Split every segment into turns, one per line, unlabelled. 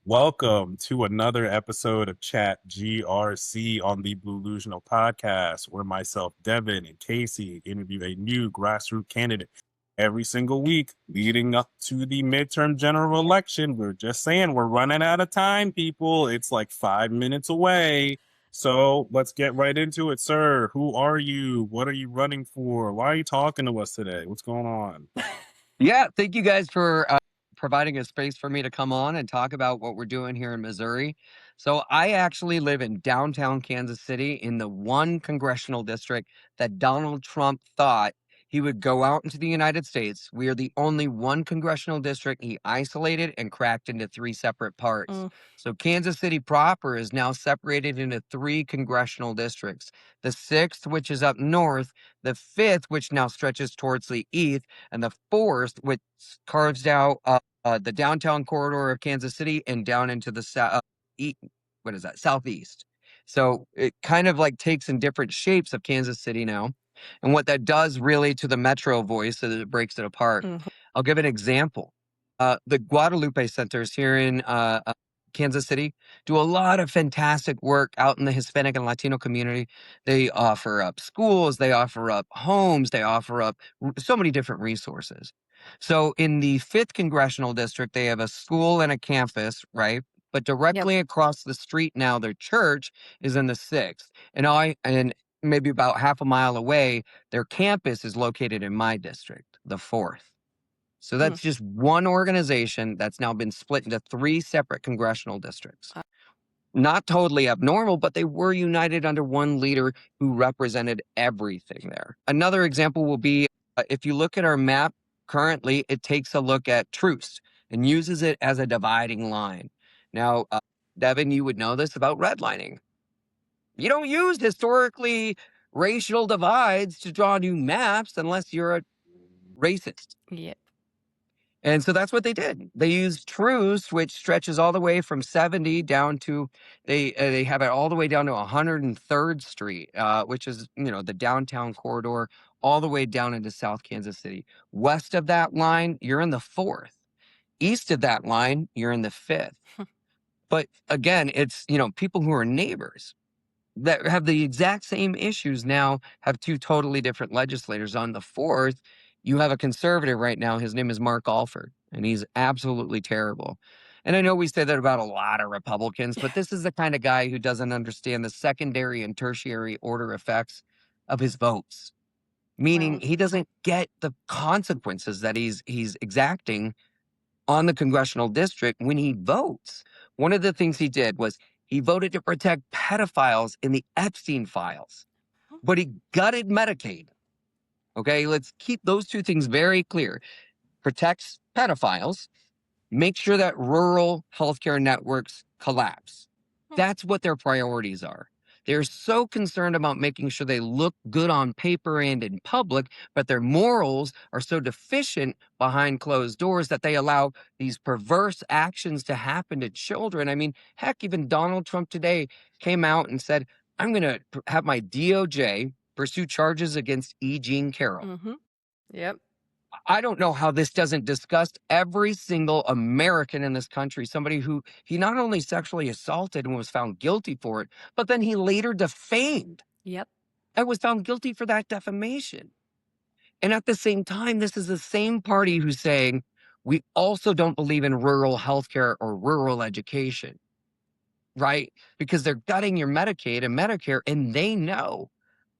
Welcome to another episode of Chat GRC on the Blue-Lusional podcast, where myself, Devin, and Casey interview a new grassroots candidate every single week leading up to the midterm general election. We're just saying we're running out of time, people. It's like 5 minutes away. So let's get right into it, sir. Who are you? What are you running for? Why are you talking to us today? What's going on?
Yeah, thank you guys for providing a space for me to come on and talk about what we're doing here in Missouri. So, I actually live in downtown Kansas City in the one congressional district that Donald Trump thought he would go out into the United States. We are the only one congressional district he isolated and cracked into three separate parts.
Mm.
So, Kansas City proper is now separated into three congressional districts. The sixth, which is up north, the fifth, which now stretches towards the east, and the fourth, which carves out the downtown corridor of Kansas City and down into the southeast. So it kind of like takes in different shapes of Kansas City now. And what that does really to the metro voice so that it breaks it apart.
Mhm.
I'll give an example. The Guadalupe centers here in Kansas City do a lot of fantastic work out in the Hispanic and Latino community. They offer up schools, they offer up homes, they offer up so many different resources. So in the 5th congressional district, they have a school and a campus, right? But
Yep.
directly across the street now, their church is in the 6th. And maybe about half a mile away, their campus is located in my district, the 4th. So
Mm.
that's just one organization that's now been split into three separate congressional districts.
Uh.
Not totally abnormal, but they were united under one leader who represented everything there. Another example will be if you look at our map currently, it takes a look at truce and uses it as a dividing line. Now, Devin, you would know this about redlining. You don't use historically racial divides to draw new maps unless you're a racist.
Yep.
And so that's what they did. They used truce, which stretches all the way from 70 down to they have it all the way down to 103rd Street, which is the downtown corridor, all the way down into South Kansas City. West of that line, you're in the 4th. East of that line, you're in the 5th. But again, it's people who are neighbors that have the exact same issues now have two totally different legislators. On the 4th, you have a conservative right now. His name is Mark Alford, and he's absolutely terrible. And I know we say that about a lot of Republicans, but this is the kind of guy who doesn't understand the secondary and tertiary order effects of his votes, meaning
Wow.
he doesn't get the consequences that he's exacting on the congressional district when he votes. One of the things he did was he voted to protect pedophiles in the Epstein files, but he gutted Medicaid. Okay, let's keep those two things very clear. Protects pedophiles, make sure that rural healthcare networks collapse. That's what their priorities are. They're so concerned about making sure they look good on paper and in public, but their morals are so deficient behind closed doors that they allow these perverse actions to happen to children. I mean, heck, even Donald Trump today came out and said, I'm going to have my DOJ pursue charges against E. Jean Carroll.
Mm-hmm. Yep.
I don't know how this doesn't disgust every single American in this country. Somebody who he not only sexually assaulted and was found guilty for it, but then he later defamed
Yep.
and was found guilty for that defamation. And at the same time, this is the same party who's saying, we also don't believe in rural healthcare or rural education, right? Because they're gutting your Medicaid and Medicare, and they know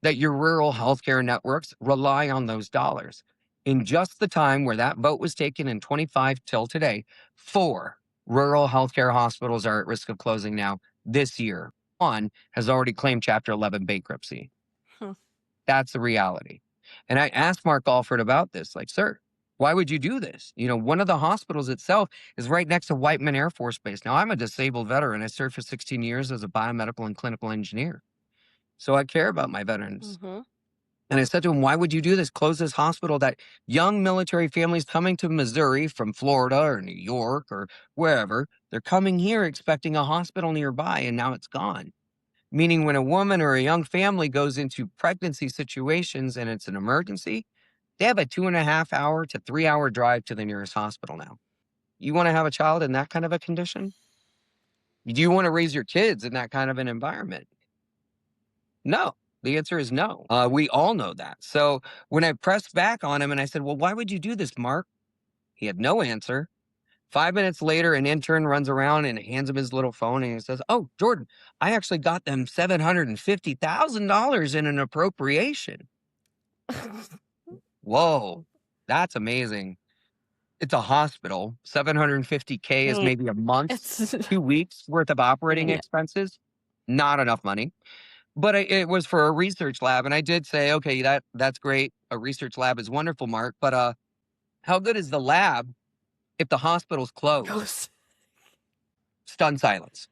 that your rural healthcare networks rely on those dollars. In just the time where that vote was taken in 25 till today, 4 rural healthcare hospitals are at risk of closing now this year. 1 has already claimed Chapter 11 bankruptcy.
Huh.
That's the reality. And I asked Mark Alford about this, like, sir, why would you do this? One of the hospitals itself is right next to Whiteman Air Force Base. Now, I'm a disabled veteran. I served for 16 years as a biomedical and clinical engineer. So I care about my veterans.
Mm-hmm.
And I said to him, why would you do this? Close this hospital that young military families coming to Missouri from Florida or New York or wherever, they're coming here expecting a hospital nearby, and now it's gone. Meaning when a woman or a young family goes into pregnancy situations and it's an emergency, they have a 2.5 hour to 3 hour drive to the nearest hospital now. You want to have a child in that kind of a condition? Do you want to raise your kids in that kind of an environment? No. The answer is no. We all know that. So when I pressed back on him and I said, well, why would you do this, Mark? He had no answer. 5 minutes later, an intern runs around and hands him his little phone and he says, oh, Jordan, I actually got them $750,000 in an appropriation. Whoa, that's amazing. It's a hospital. 750K is maybe a month's,
It's
2 weeks worth of operating
Yeah.
expenses. Not enough money. But it was for a research lab, and I did say, okay, that's great. A research lab is wonderful, Mark. But how good is the lab if the hospital's closed?
goes.
Stunned silence.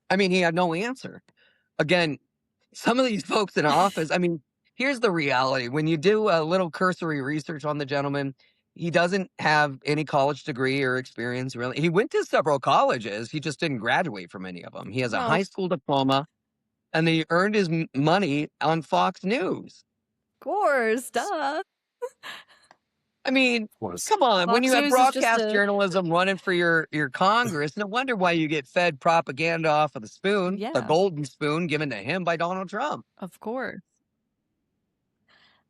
I mean, he had no answer. Again, some of these folks in office, I mean, here's the reality. When you do a little cursory research on the gentleman, he doesn't have any college degree or experience, really. He went to several colleges. He just didn't graduate from any of them. He has a
Well,
high school diploma, and he earned his money on Fox News.
of course, duh.
I mean,
Of course.
come on. When
Fox
you have
News is just
broadcast
a
journalism running for your Congress, no wonder why you get fed propaganda off of the spoon, the
Yeah.
golden spoon given to him by Donald Trump.
Of course.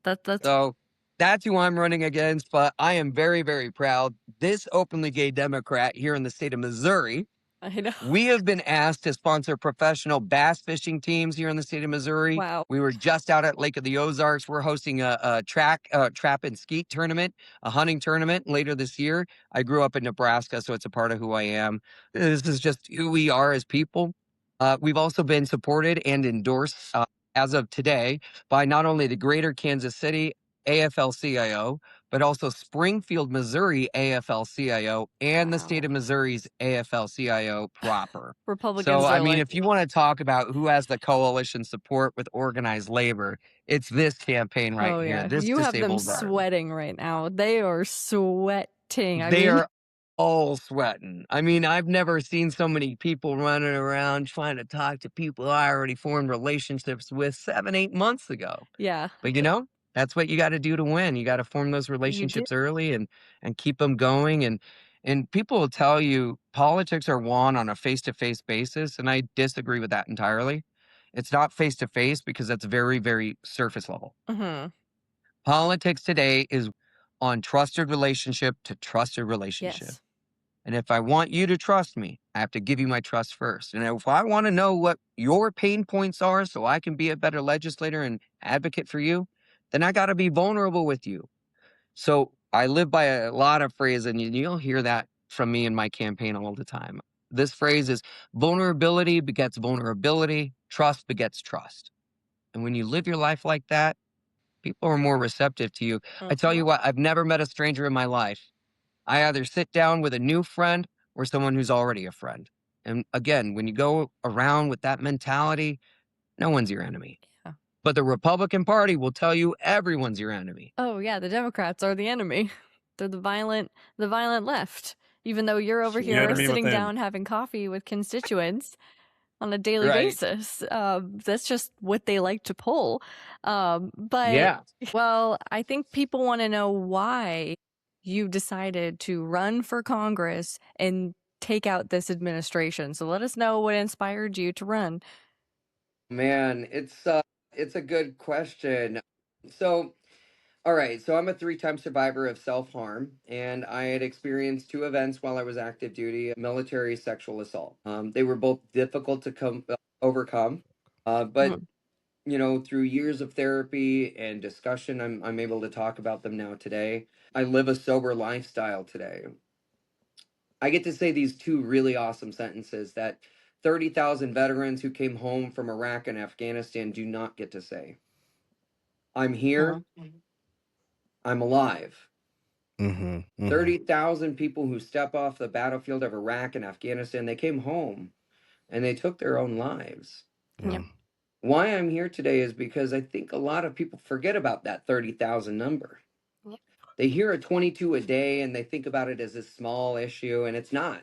That's
So that's who I'm running against. But I am very, very proud. This openly gay Democrat here in the state of Missouri,
I know.
we have been asked to sponsor professional bass fishing teams here in the state of Missouri.
Wow.
We were just out at Lake of the Ozarks. We're hosting a trap and skeet tournament, a hunting tournament later this year. I grew up in Nebraska, so it's a part of who I am. This is just who we are as people. We've also been supported and endorsed as of today by not only the Greater Kansas City AFL-CIO, but also Springfield, Missouri AFL-CIO and the state of
Wow.
Missouri's AFL-CIO proper.
Republicans
So, I
are
mean,
like,
if you want to talk about who has the coalition support with organized labor, it's this campaign right
oh
here,
yeah,
this
you have them
disabled veteran.
sweating right now. They are sweating. I
They
mean,
are all sweating. I mean, I've never seen so many people running around trying to talk to people I already formed relationships with 7, 8 months ago.
yeah,
But that's what you got to do to win. You got to form those
you do.
relationships early and keep them going. And people will tell you politics are won on a face-to-face basis, and I disagree with that entirely. It's not face-to-face because that's very, very surface level.
hmm
Politics today is on trusted relationship to trusted relationship.
Yes.
And if I want you to trust me, I have to give you my trust first. And if I want to know what your pain points are so I can be a better legislator and advocate for you, then I got to be vulnerable with you. So I live by a lot of phrases, and you'll hear that from me in my campaign all the time. This phrase is vulnerability begets vulnerability, trust begets trust. And when you live your life like that, people are more receptive to you. I tell you what, I've never met a stranger in my life. I either sit down with a new friend or someone who's already a friend. And again, when you go around with that mentality, no one's your enemy.
Yeah.
But the Republican Party will tell you everyone's your enemy.
Oh yeah, the Democrats are the enemy. They're the violent left. Even though you're over
The
here
enemy
sitting
within.
down having coffee with constituents on a daily
Right.
basis. That's just what they like to pull. But
Yeah.
well, I think people want to know why you decided to run for Congress and take out this administration. So let us know what inspired you to run.
Man, it's a good question. So, all right, so I'm a three-time survivor of self-harm, and I had experienced two events while I was active duty, military sexual assault. They were both difficult to overcome, but
Mhm.
through years of therapy and discussion, I'm able to talk about them now today. I live a sober lifestyle today. I get to say these two really awesome sentences that 30,000 veterans who came home from Iraq and Afghanistan do not get to say. I'm here, I'm alive.
Mm-hmm. Mm-hmm.
30,000 people who step off the battlefield of Iraq and Afghanistan, they came home and they took their own lives.
Yep.
Why I'm here today is because I think a lot of people forget about that 30,000 number.
Yep.
They hear a 22 a day and they think about it as a small issue, and it's not.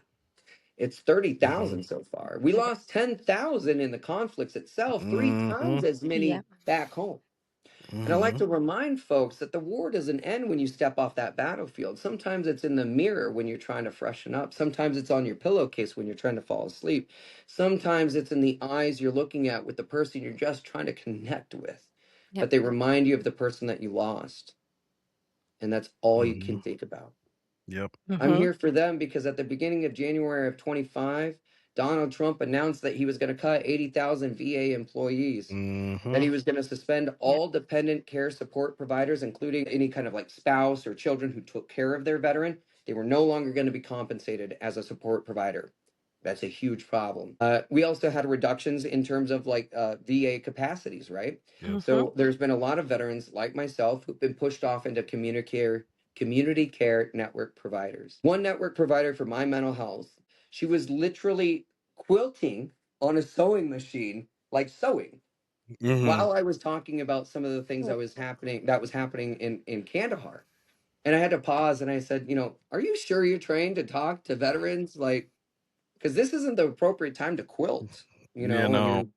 It's 30,000 so far. We lost 10,000 in the conflicts itself, three times as many
Yeah.
back home. And I like to remind folks that the war doesn't end when you step off that battlefield. Sometimes it's in the mirror when you're trying to freshen up. Sometimes it's on your pillowcase when you're trying to fall asleep. Sometimes it's in the eyes you're looking at with the person you're just trying to connect with.
Yep.
But they remind you of the person that you lost. And that's all you can
Mhm.
think about.
Yep.
I'm
Mhm.
here for them because at the beginning of January of 25, Donald Trump announced that he was going to cut 80,000 VA employees, that he was going to suspend all dependent care support providers, including any kind of like spouse or children who took care of their veteran. They were no longer going to be compensated as a support provider. That's a huge problem. We also had reductions in terms of like VA capacities, right?
Yep.
So there's been a lot of veterans like myself who've been pushed off into community care network providers. One network provider for my mental health, she was literally quilting on a sewing machine, like sewing, while I was talking about some of the things that was happening in Kandahar. And I had to pause and I said, are you sure you're trained to talk to veterans? Like, because this isn't the appropriate time to quilt,
Yeah,
I
no.
mean,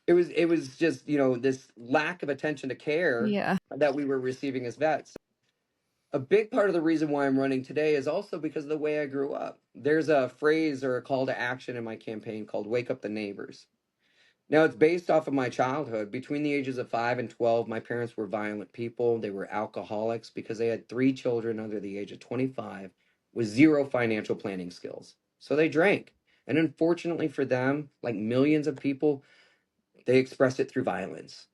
it was just, this lack of attention to care
Yeah.
that we were receiving as vets. A big part of the reason why I'm running today is also because of the way I grew up. There's a phrase or a call to action in my campaign called Wake Up the Neighbors. Now, it's based off of my childhood. Between the ages of 5 and 12, my parents were violent people. They were alcoholics because they had 3 children under the age of 25 with zero financial planning skills. So they drank. And unfortunately for them, like millions of people, they expressed it through violence.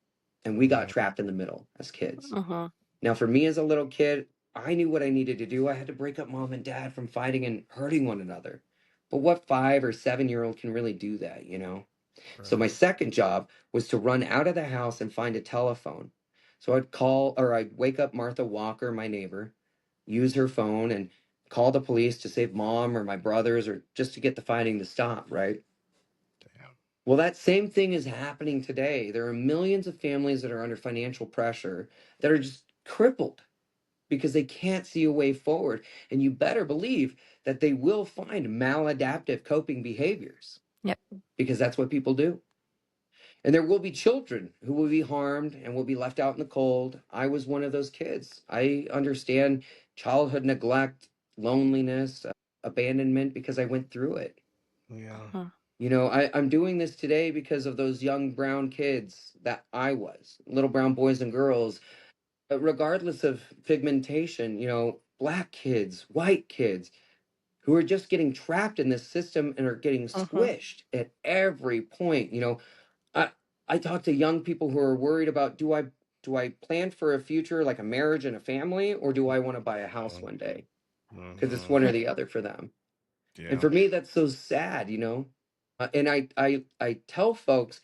And we got trapped in the middle as kids.
Mhm.
Now, for me as a little kid, I knew what I needed to do. I had to break up mom and dad from fighting and hurting one another. But what 5 or 7 year old can really do that? So my second job was to run out of the house and find a telephone. So I'd wake up Martha Walker, my neighbor, use her phone and call the police to save mom or my brothers or just to get the fighting to stop, right?
Damn.
Well, that same thing is happening today. There are millions of families that are under financial pressure that are just crippled because they can't see a way forward. And you better believe that they will find maladaptive coping behaviors.
Yep.
Because that's what people do. And there will be children who will be harmed and will be left out in the cold. I was one of those kids. I understand childhood neglect, loneliness, abandonment because I went through it.
Yeah.
I'm doing this today because of those young brown kids that I was, little brown boys and girls, regardless of pigmentation, black kids, white kids who are just getting trapped in this system and are getting squished at every point. I I talk to young people who are worried about do I plan for a future like a marriage and a family, or do I want to buy a house one day? Because it's one or
Yep.
the other for them. And
Yeah.
for me, that's so sad. And I tell folks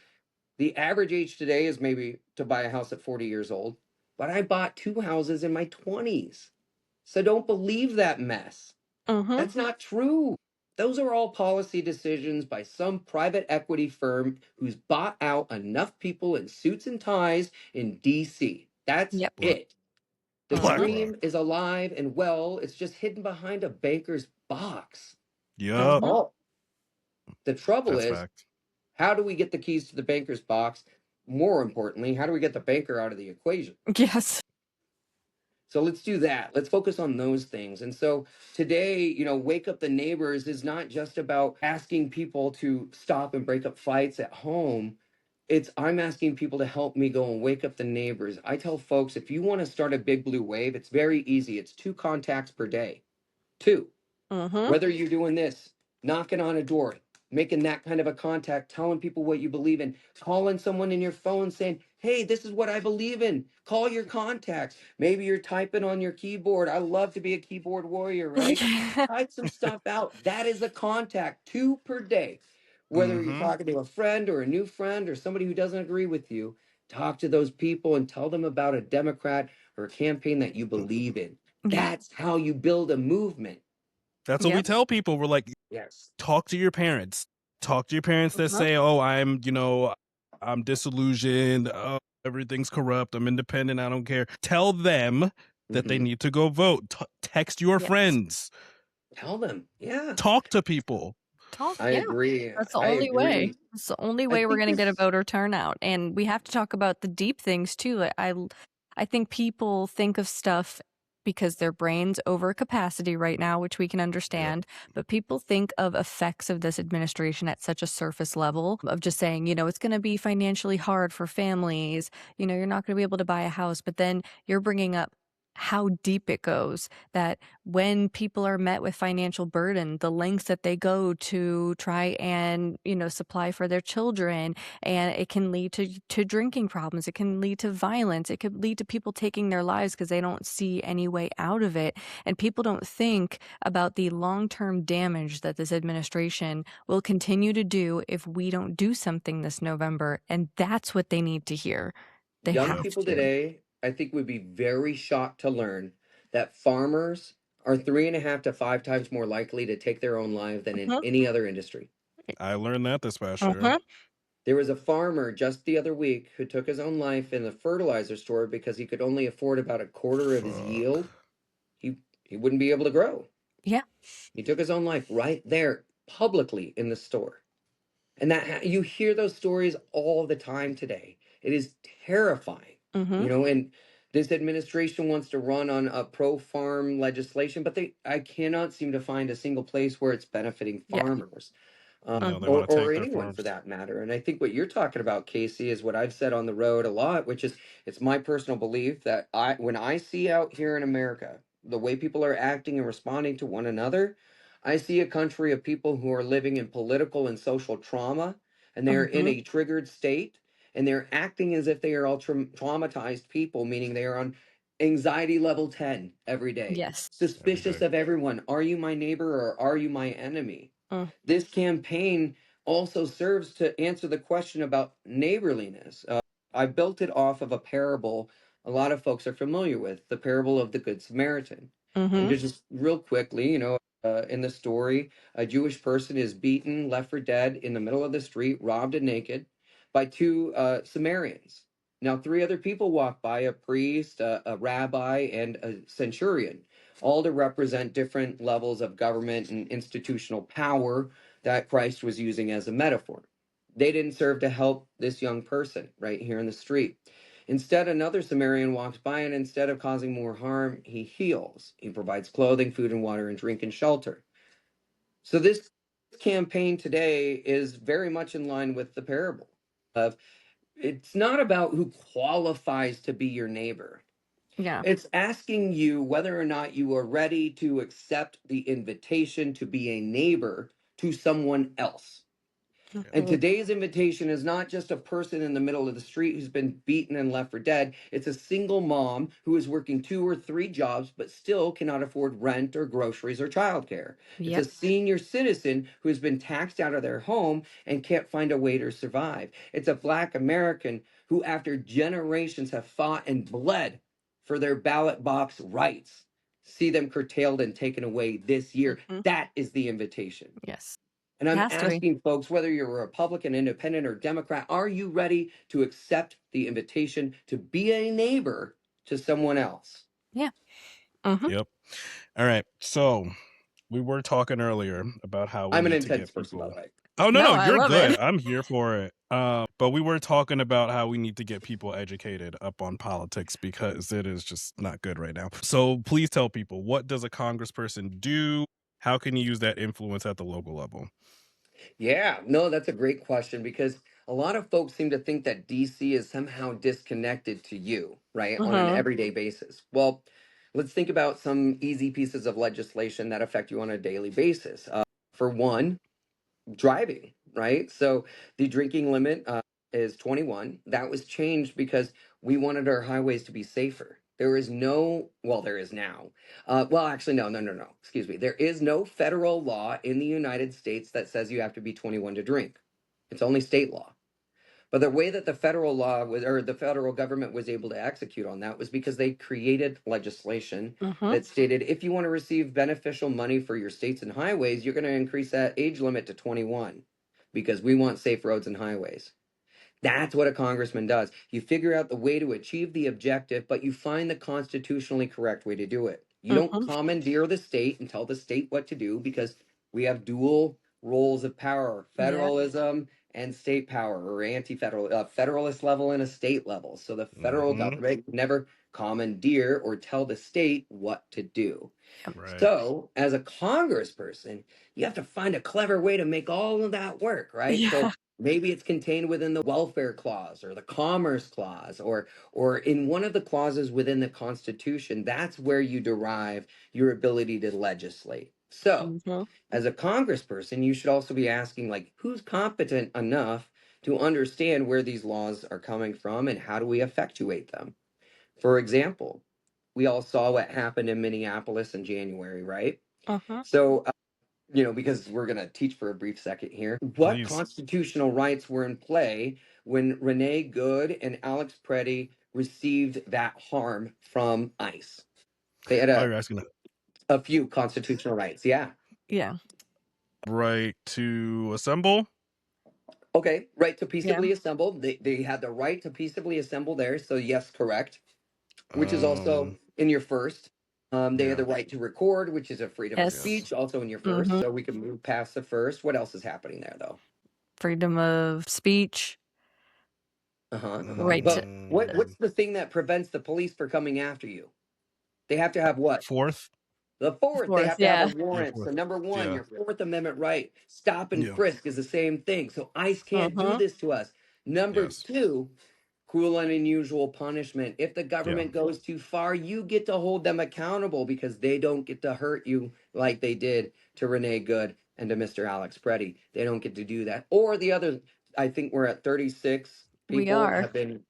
the average age today is maybe to buy a house at 40 years old, but I bought 2 houses in my 20s. So don't believe that mess. That's not true. Those are all policy decisions by some private equity firm who's bought out enough people in suits and ties in DC. That's
Yep.
it. The
Mhm.
dream is alive and well. It's just hidden behind a banker's box. That's
Yup.
Mhm.
all. The trouble
That's
is,
fact.
how do we get the keys to the banker's box? More importantly, how do we get the banker out of the equation?
Yes.
So let's do that. Let's focus on those things. And so today, Wake Up the Neighbors is not just about asking people to stop and break up fights at home. I'm asking people to help me go and wake up the neighbors. I tell folks, if you want to start a big blue wave, it's very easy. It's 2 contacts per day. 2.
Mhm.
Whether you're doing this, knocking on a door, making that kind of a contact, telling people what you believe in, calling someone in your phone saying, hey, this is what I believe in. Call your contacts. Maybe you're typing on your keyboard. I love to be a keyboard warrior, right?
Yeah.
Type some stuff out. That is a contact, 2 per day. Whether you're talking to a friend or a new friend or somebody who doesn't agree with you, talk to those people and tell them about a Democrat or a campaign that you believe in.
Yeah.
That's how you build a movement.
That's what we
Yep.
tell people. We're like,
Yes.
talk to your parents. Talk to your parents that
Mhm.
say, "Oh, I'm disillusioned. Oh, everything's corrupt. I'm independent. I don't care." Tell them that they
Mhm.
need to go vote. Text your
Yes.
friends.
Tell them. Yeah.
Talk to people.
Oh,
I
yeah.
agree.
That's the
I
only way.
agree.
It's the only
I
way we're
think
gonna get a
this,
voter turnout, and we have to talk about the deep things too. I think people think of stuff because their brain's over capacity right now, which we can
Yep.
understand, but people think of effects of this administration at such a surface level of just saying, it's gonna be financially hard for families, you're not gonna be able to buy a house, but then you're bringing up how deep it goes, that when people are met with financial burden, the lengths that they go to try and, supply for their children, and it can lead to drinking problems. It can lead to violence. It could lead to people taking their lives because they don't see any way out of it. And people don't think about the long-term damage that this administration will continue to do if we don't do something this November. And that's what they need to hear. They
young
have
Yep.
people
to.
today, I think, would be very shocked to learn that farmers are 3.5 to 5 times more likely to take their own life than in
Mhm.
any other industry.
I learned that this past year.
Mhm.
There was a farmer just the other week who took his own life in the fertilizer store because he could only afford about a quarter of his
Fuck.
yield. He wouldn't be able to grow.
Yeah.
He took his own life right there publicly in the store. And you hear those stories all the time today. It is terrifying,
Mhm.
and this administration wants to run on a pro farm legislation, but I cannot seem to find a single place where it's benefiting
Yeah.
farmers,
No, they
or
want to take their
anyone for
farms.
that matter. And I think what you're talking about, Casey, is what I've said on the road a lot, which is it's my personal belief that when I see out here in America the way people are acting and responding to one another, I see a country of people who are living in political and social trauma, and they're in
Mhm.
a triggered state, and they're acting as if they are all traumatized people, meaning they are on anxiety level 10 every day,
Yes.
Every
suspicious
day.
of everyone. Are you my neighbor or are you my enemy?
Mm.
This campaign also serves to answer the question about neighborliness. I built it off of a parable a lot of folks are familiar with, the parable of the Good Samaritan. And
Mhm.
just real quickly, in the story, a Jewish person is beaten, left for dead in the middle of the street, robbed and naked by two Samaritans. Now, three other people walk by, a priest, a rabbi, and a centurion, all to represent different levels of government and institutional power that Christ was using as a metaphor. They didn't serve to help this young person right here in the street. Instead, another Samaritan walks by, and instead of causing more harm, he heals. He provides clothing, food and water, and drink and shelter. So, this campaign today is very much in line with the parable of it's not about who qualifies to be your neighbor.
Yeah.
It's asking you whether or not you are ready to accept the invitation to be a neighbor to someone else. And
Mhm.
today's invitation is not just a person in the middle of the street who's been beaten and left for dead. It's a single mom who is working 2 or 3 jobs but still cannot afford rent or groceries or childcare. It's a
Yep.
senior citizen who has been taxed out of their home and can't find a way to survive. It's a Black American who, after generations have fought and bled for their ballot box rights, see them curtailed and taken away this year.
Mhm.
That is the invitation.
Yes.
And
It
I'm
has to be.
asking folks, whether you're a Republican, Independent, or Democrat, are you ready to accept the invitation to be a neighbor to someone else?
Yeah. Mhm.
Yep. All right. So we were talking earlier about how we
I'm an
need to
intense
get
person, by
people.
the way.
Oh no,
No,
no,
I
you're
love
good.
it.
I'm here for it. But we were talking about how we need to get people educated up on politics because it is just not good right now. So please tell people, what does a congressperson do? How can you use that influence at the local level?
Yeah, no, that's a great question because a lot of folks seem to think that DC is somehow disconnected to you, right, on an
Mhm.
everyday basis. Well, let's think about some easy pieces of legislation that affect you on a daily basis. For one, driving, right? So the drinking limit is 21. That was changed because we wanted our highways to be safer. There is no, well, there is now. Well, actually, no, no, no, no. Excuse me. There is no federal law in the United States that says you have to be 21 to drink. It's only state law. But the way that the federal law was, or the federal government was able to execute on that was because they created legislation
Mhm.
that stated if you want to receive beneficial money for your states and highways, you're going to increase that age limit to 21 because we want safe roads and highways. That's what a congressman does. You figure out the way to achieve the objective, but you find the constitutionally correct way to do it. You don't
Mhm.
commandeer the state and tell the state what to do because we have dual roles of power, federalism and state power, or anti-federal, federalist level and a state level. So the federal government can never commandeer or tell the state what to do.
Right.
So as a congressperson, you have to find a clever way to make all of that work, right?
Yeah.
So maybe it's contained within the welfare clause or the commerce clause, or in one of the clauses within the Constitution. That's where you derive your ability to legislate. So
Mhm.
as a congressperson, you should also be asking, like, who's competent enough to understand where these laws are coming from and how do we effectuate them? For example, we all saw what happened in Minneapolis in January, right?
Uh-huh.
So, because we're going to teach for a brief second here, what
Please.
constitutional rights were in play when Renee Good and Alex Preddy received that harm from ICE? They had
Oh, you're asking
a few constitutional rights. Yeah.
Yeah.
right to assemble.
Okay, right to
Yeah.
peaceably assemble. They had the right to peaceably assemble there. So yes, correct. Which is also in your first. They had
Yeah.
the right to record, which is a freedom of
Yes.
speech, also in your first.
Mhm.
So we can move past the first. What else is happening there, though?
Freedom of speech.
Uh-huh.
Right
But
to
what's the thing that prevents the police from coming after you? They have to have what?
Fourth.
The fourth, they
fourth,
have to have a
yeah.
Yeah,
warrant. So
fourth.
number one,
Yeah.
your Fourth Amendment right, stop and
Yeah.
frisk is the same thing. So ICE can't do
Uh-huh.
this to us. Number
Yes.
two, cruel and unusual punishment. If the government goes too far, you get to hold them accountable because they don't get to hurt you like they did to Renee Good and to Mr. Alex Preddy. They don't get to do that. Or the other, I think we're at 36
We
people
are.
have been,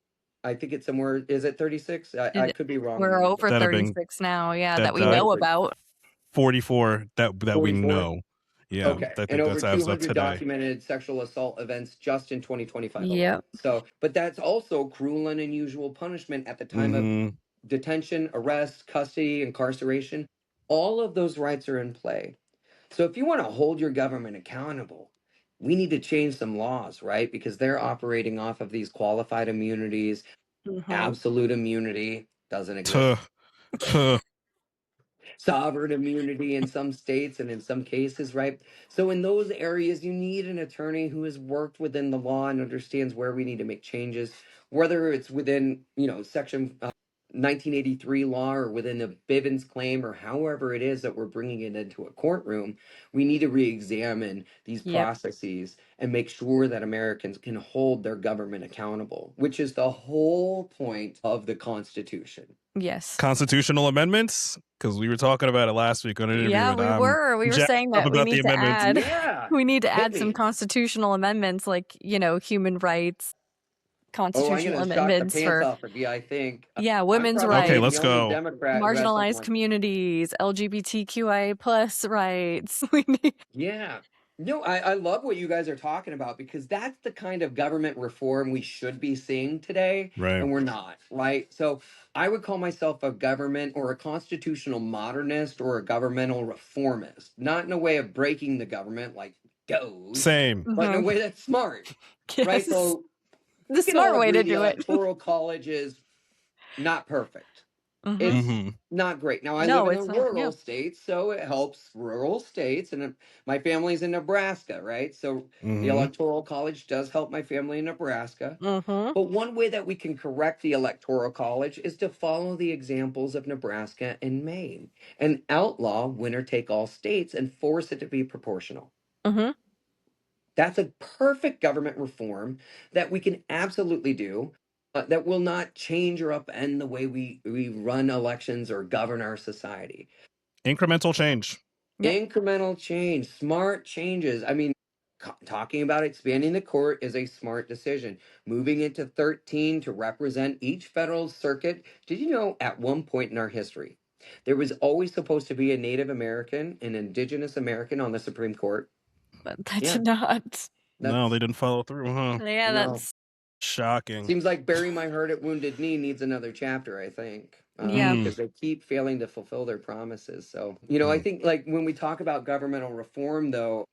I think it's somewhere, is it 36? I
It-
could be wrong. on
We're
the number.
over
That'd have been
36 now, yeah,
that
that we
Right.
know about.
44 that we
44?
know. Yeah,
Okay.
I
And
think
over
that's as of
200
today.
documented sexual assault events just in 2025 alone.
Yep.
So, but that's also cruel and unusual punishment at the time of
Mhm.
detention, arrest, custody, incarceration. All of those rights are in play. So if you want to hold your government accountable, we need to change some laws, right? Because they're operating off of these qualified immunities.
Mhm.
Absolute immunity doesn't exist.
Tuh.
Sovereign immunity in some states and in some cases, right? So in those areas, you need an attorney who has worked within the law and understands where we need to make changes, whether it's within, Section 1983 law or within a Bivens claim or however it is that we're bringing it into a courtroom. We need to re-examine these
Yep.
processes and make sure that Americans can hold their government accountable, which is the whole point of the Constitution.
Yes.
Constitutional amendments, because we were talking about it last week on an interview.
Yeah,
and
we
I'm
were. We were
jacked
saying
up
that we
about the
need to
amendments.
add
Yeah.
we need to
Hit
add some
me.
constitutional amendments like, human rights,
Oh, I'm
constitutional
gonna shock the
amendments
pants
for
off of you, I think.
yeah,
I'm
women's
probably
Okay,
rights,
let's
the only
go.
Democrat who has
marginalized
something.
communities, LGBTQIA plus rights. We need
Yeah. No, I love what you guys are talking about because that's the kind of government reform we should be seeing today,
Right.
and we're not, right? So I would call myself a government or a constitutional modernist or a governmental reformist, not in a way of breaking the government like Doge,
Same.
but in a
Mhm.
way that's smart,
Yes.
right? So
The
we can all
smart way
agree
to
the
do it.
Electoral College is not perfect.
Mhm.
It's
Mhm.
not great. Now I
No,
live in
it's
the
not. Yeah.
rural states, so it helps rural states, and my family's in Nebraska, right? So the
Mhm.
Electoral College does help my family in Nebraska.
Mhm.
But one way that we can correct the Electoral College is to follow the examples of Nebraska and Maine and outlaw winner take all states and force it to be proportional.
Mhm.
That's a perfect government reform that we can absolutely do. That will not change or upend the way we run elections or govern our society.
Incremental change.
Yep.
Incremental change, smart changes. I mean, talking about expanding the court is a smart decision. Moving it to 13 to represent each federal circuit. Did you know at one point in our history, there was always supposed to be a Native American, an Indigenous American on the Supreme Court?
But that
Yeah.
did not.
No, they didn't follow through, huh?
Yeah,
No.
that's
Shocking.
Seems like Bury My Heart at Wounded Knee needs another chapter, I think.
Yeah.
Because they keep failing to fulfill their promises. So, I think like when we talk about governmental reform, though,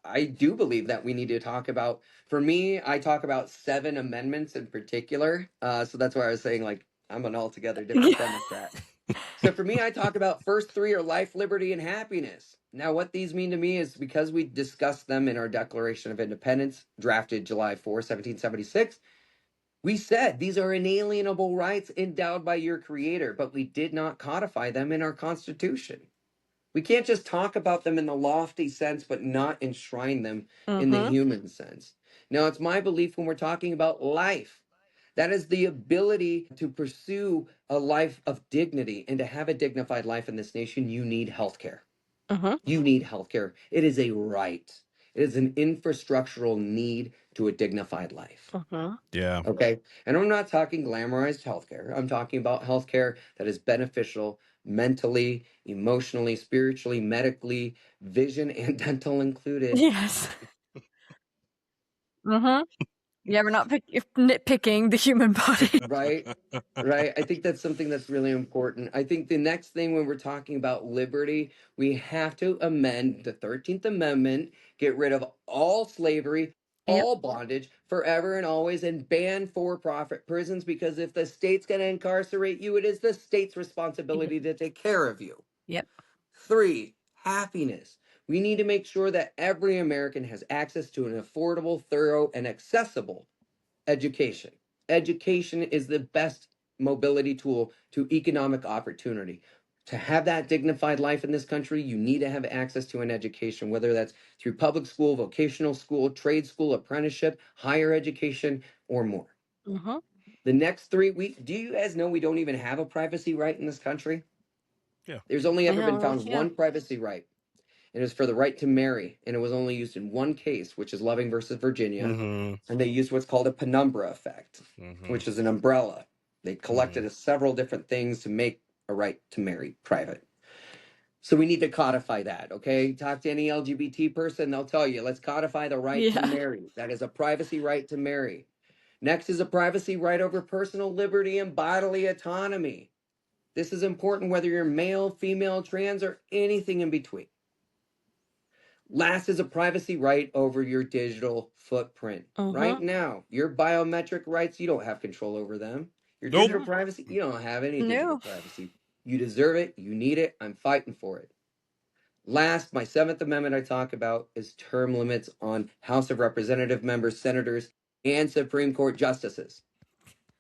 I do believe that we need to talk about, for me, I talk about 7 amendments in particular. So that's why I was saying, like, I'm an altogether different Democrat. So for me, I talk about first three are life, liberty, and happiness. Now, what these mean to me is because we discussed them in our Declaration of Independence, drafted July 4, 1776, we said these are inalienable rights endowed by your creator, but we did not codify them in our Constitution. We can't just talk about them in the lofty sense, but not enshrine them in the human sense. Now, it's my belief when we're talking about life, that is the ability to pursue a life of dignity and to have a dignified life in this nation, you need healthcare. You need healthcare. It is a right. It is an infrastructural need to a dignified life.
Yeah.
Okay. And I'm not talking glamorized healthcare. I'm talking about healthcare that is beneficial mentally, emotionally, spiritually, medically, vision and dental included.
Yes. Yeah, we're not nitpicking the human body.
Right. Right. I think that's something that's really important. I think the next thing when we're talking about liberty, we have to amend the 13th Amendment, get rid of all slavery,
Yep.
all bondage forever and always, and ban for profit prisons, because if the state's going to incarcerate you, it is the state's responsibility to take care of you.
Yep.
3, happiness. We need to make sure that every American has access to an affordable, thorough, and accessible education. Education is the best mobility tool to economic opportunity. To have that dignified life in this country, you need to have access to an education, whether that's through public school, vocational school, trade school, apprenticeship, higher education, or more. The next 3 weeks, do you guys know we don't even have a privacy right in this country?
Yeah.
There's only ever been
Yeah,
found
yeah.
one privacy right. It is for the right to marry, and it was only used in one case, which is Loving versus Virginia. And they used what's called a penumbra effect, which is an umbrella. They collected several different things to make a right to marry private. So we need to codify that, okay? Talk to any LGBT person, they'll tell you, let's codify the right to
Yeah.
marry. That is a privacy right to marry. Next is a privacy right over personal liberty and bodily autonomy. This is important whether you're male, female, trans, or anything in between. Last is a privacy right over your digital footprint. Right now, your biometric rights, you don't have control over them. Your
Nope.
digital privacy, you don't have any digital
No.
privacy. You deserve it. You need it. I'm fighting for it. Last, my 7th Amendment I talk about is term limits on House of Representative members, senators, and Supreme Court justices.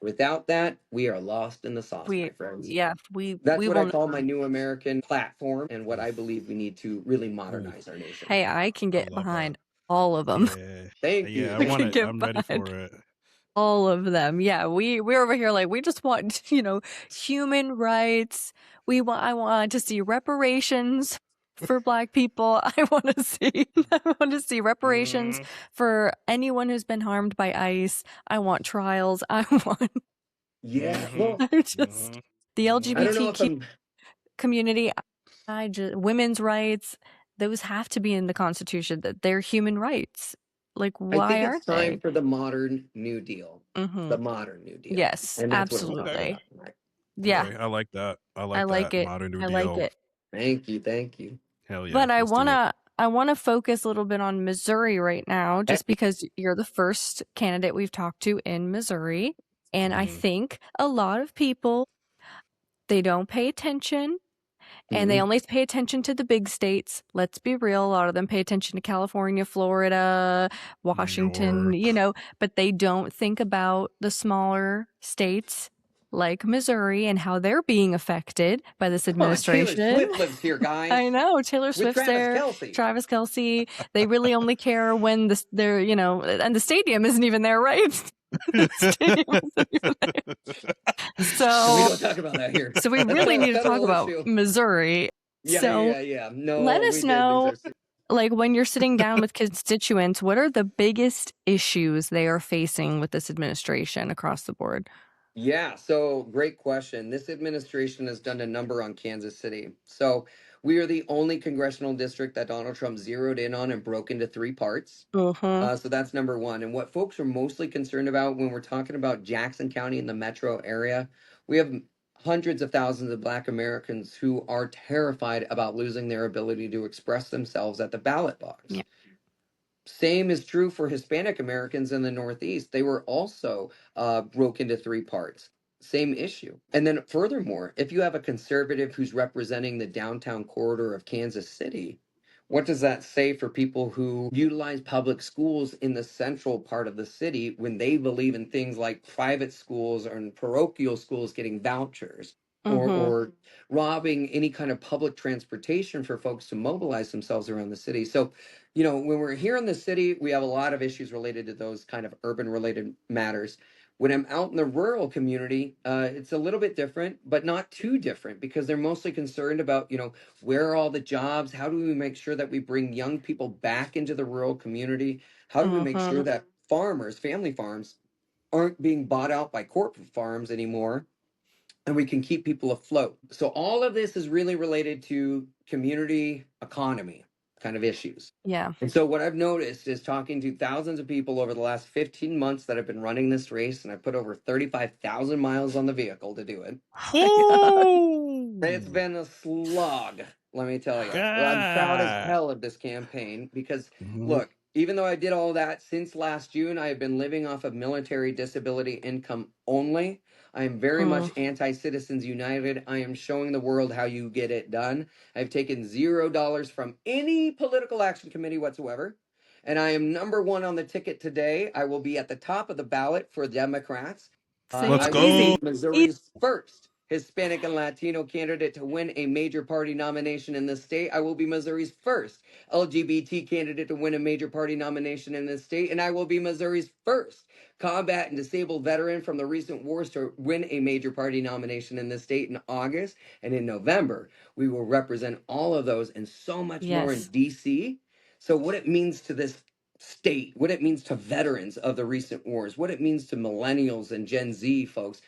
Without that, we are lost in the sauce, my friends. That's what I call my new American platform and what I believe we need to really modernize our nation.
Hey, I can get
love
behind all of them.
Yeah.
Thank you.
Yeah, I
I
want
can
it.
get
I'm ready
behind
for it.
all of them. Yeah, we're over here like we just want, human rights. I want to see reparations for Black people. I want to see reparations for anyone who's been harmed by ICE. I want trials. I want
Yeah. Well,
I just the
I don't know if
LGBTQ
I'm.
community, women's rights, those have to be in the Constitution, that they're human rights. Like,
I
why
think it's
aren't
time
they?
for the modern New Deal. The modern New Deal.
Yes,
And that's what I'm talking
absolutely.
about tonight.
Yeah,
Okay, I like that. I
I
like
like
that.
it.
Modern New
I
Deal.
like it.
Thank you. Thank you.
Hell yeah.
But I
let's do it.
wanna focus a little bit on Missouri right now, just because you're the first candidate we've talked to in Missouri. And I think a lot of people, they don't pay attention. And they only pay attention to the big states. Let's be real. A lot of them pay attention to California, Florida, Washington, but they don't think about the smaller states like Missouri and how they're being affected by this administration.
Taylor Swift lives here, guys.
I know. Taylor Swift's there. Travis Kelce. They really only care when they're, and the stadium isn't even there, right? The stadium isn't even there. So
we don't talk about that here.
So we really need to talk about Missouri.
Yeah. No,
let us know, like, when you're sitting down with constituents, what are the biggest issues they are facing with this administration across the board?
Yeah, so great question. This administration has done a number on Kansas City. So we are the only congressional district that Donald Trump zeroed in on and broke into 3 parts. So that's number one. And what folks are mostly concerned about when we're talking about Jackson County and the metro area, we have hundreds of thousands of Black Americans who are terrified about losing their ability to express themselves at the ballot box.
Yeah.
Same is true for Hispanic Americans in the Northeast. They were also broke into 3 parts. same issue. And then furthermore, if you have a conservative who's representing the downtown corridor of Kansas City, what does that say for people who utilize public schools in the central part of the city when they believe in things like private schools or parochial schools getting vouchers, or robbing any kind of public transportation for folks to mobilize themselves around the city? So, when we're here in the city, we have a lot of issues related to those kind of urban related matters. When I'm out in the rural community, it's a little bit different, but not too different, because they're mostly concerned about, where are all the jobs? How do we make sure that we bring young people back into the rural community? How do we make sure that farmers, family farms, aren't being bought out by corporate farms anymore, and we can keep people afloat? So all of this is really related to community economy kind of issues.
Yeah.
And so what I've noticed is, talking to thousands of people over the last 15 months that have been running this race, and I put over 35,000 miles on the vehicle to do it. It's been a slog, let me tell you. I'm proud as hell of this campaign because, look, even though I did all that since last June, I have been living off of military disability income only. I am very much anti-Citizens United. I am showing the world how you get it done. I've taken $0 from any political action committee whatsoever. And I am number one on the ticket today. I will be at the top of the ballot for Democrats.
Let's
I
go.
will be Missouri's first Hispanic and Latino candidate to win a major party nomination in this state. I will be Missouri's first LGBT candidate to win a major party nomination in this state. And I will be Missouri's first combat and disabled veteran from the recent wars to win a major party nomination in this state in August. And in November, we will represent all of those and so much more in DC. So what it means to this state, what it means to veterans of the recent wars, what it means to millennials and Gen Z folks,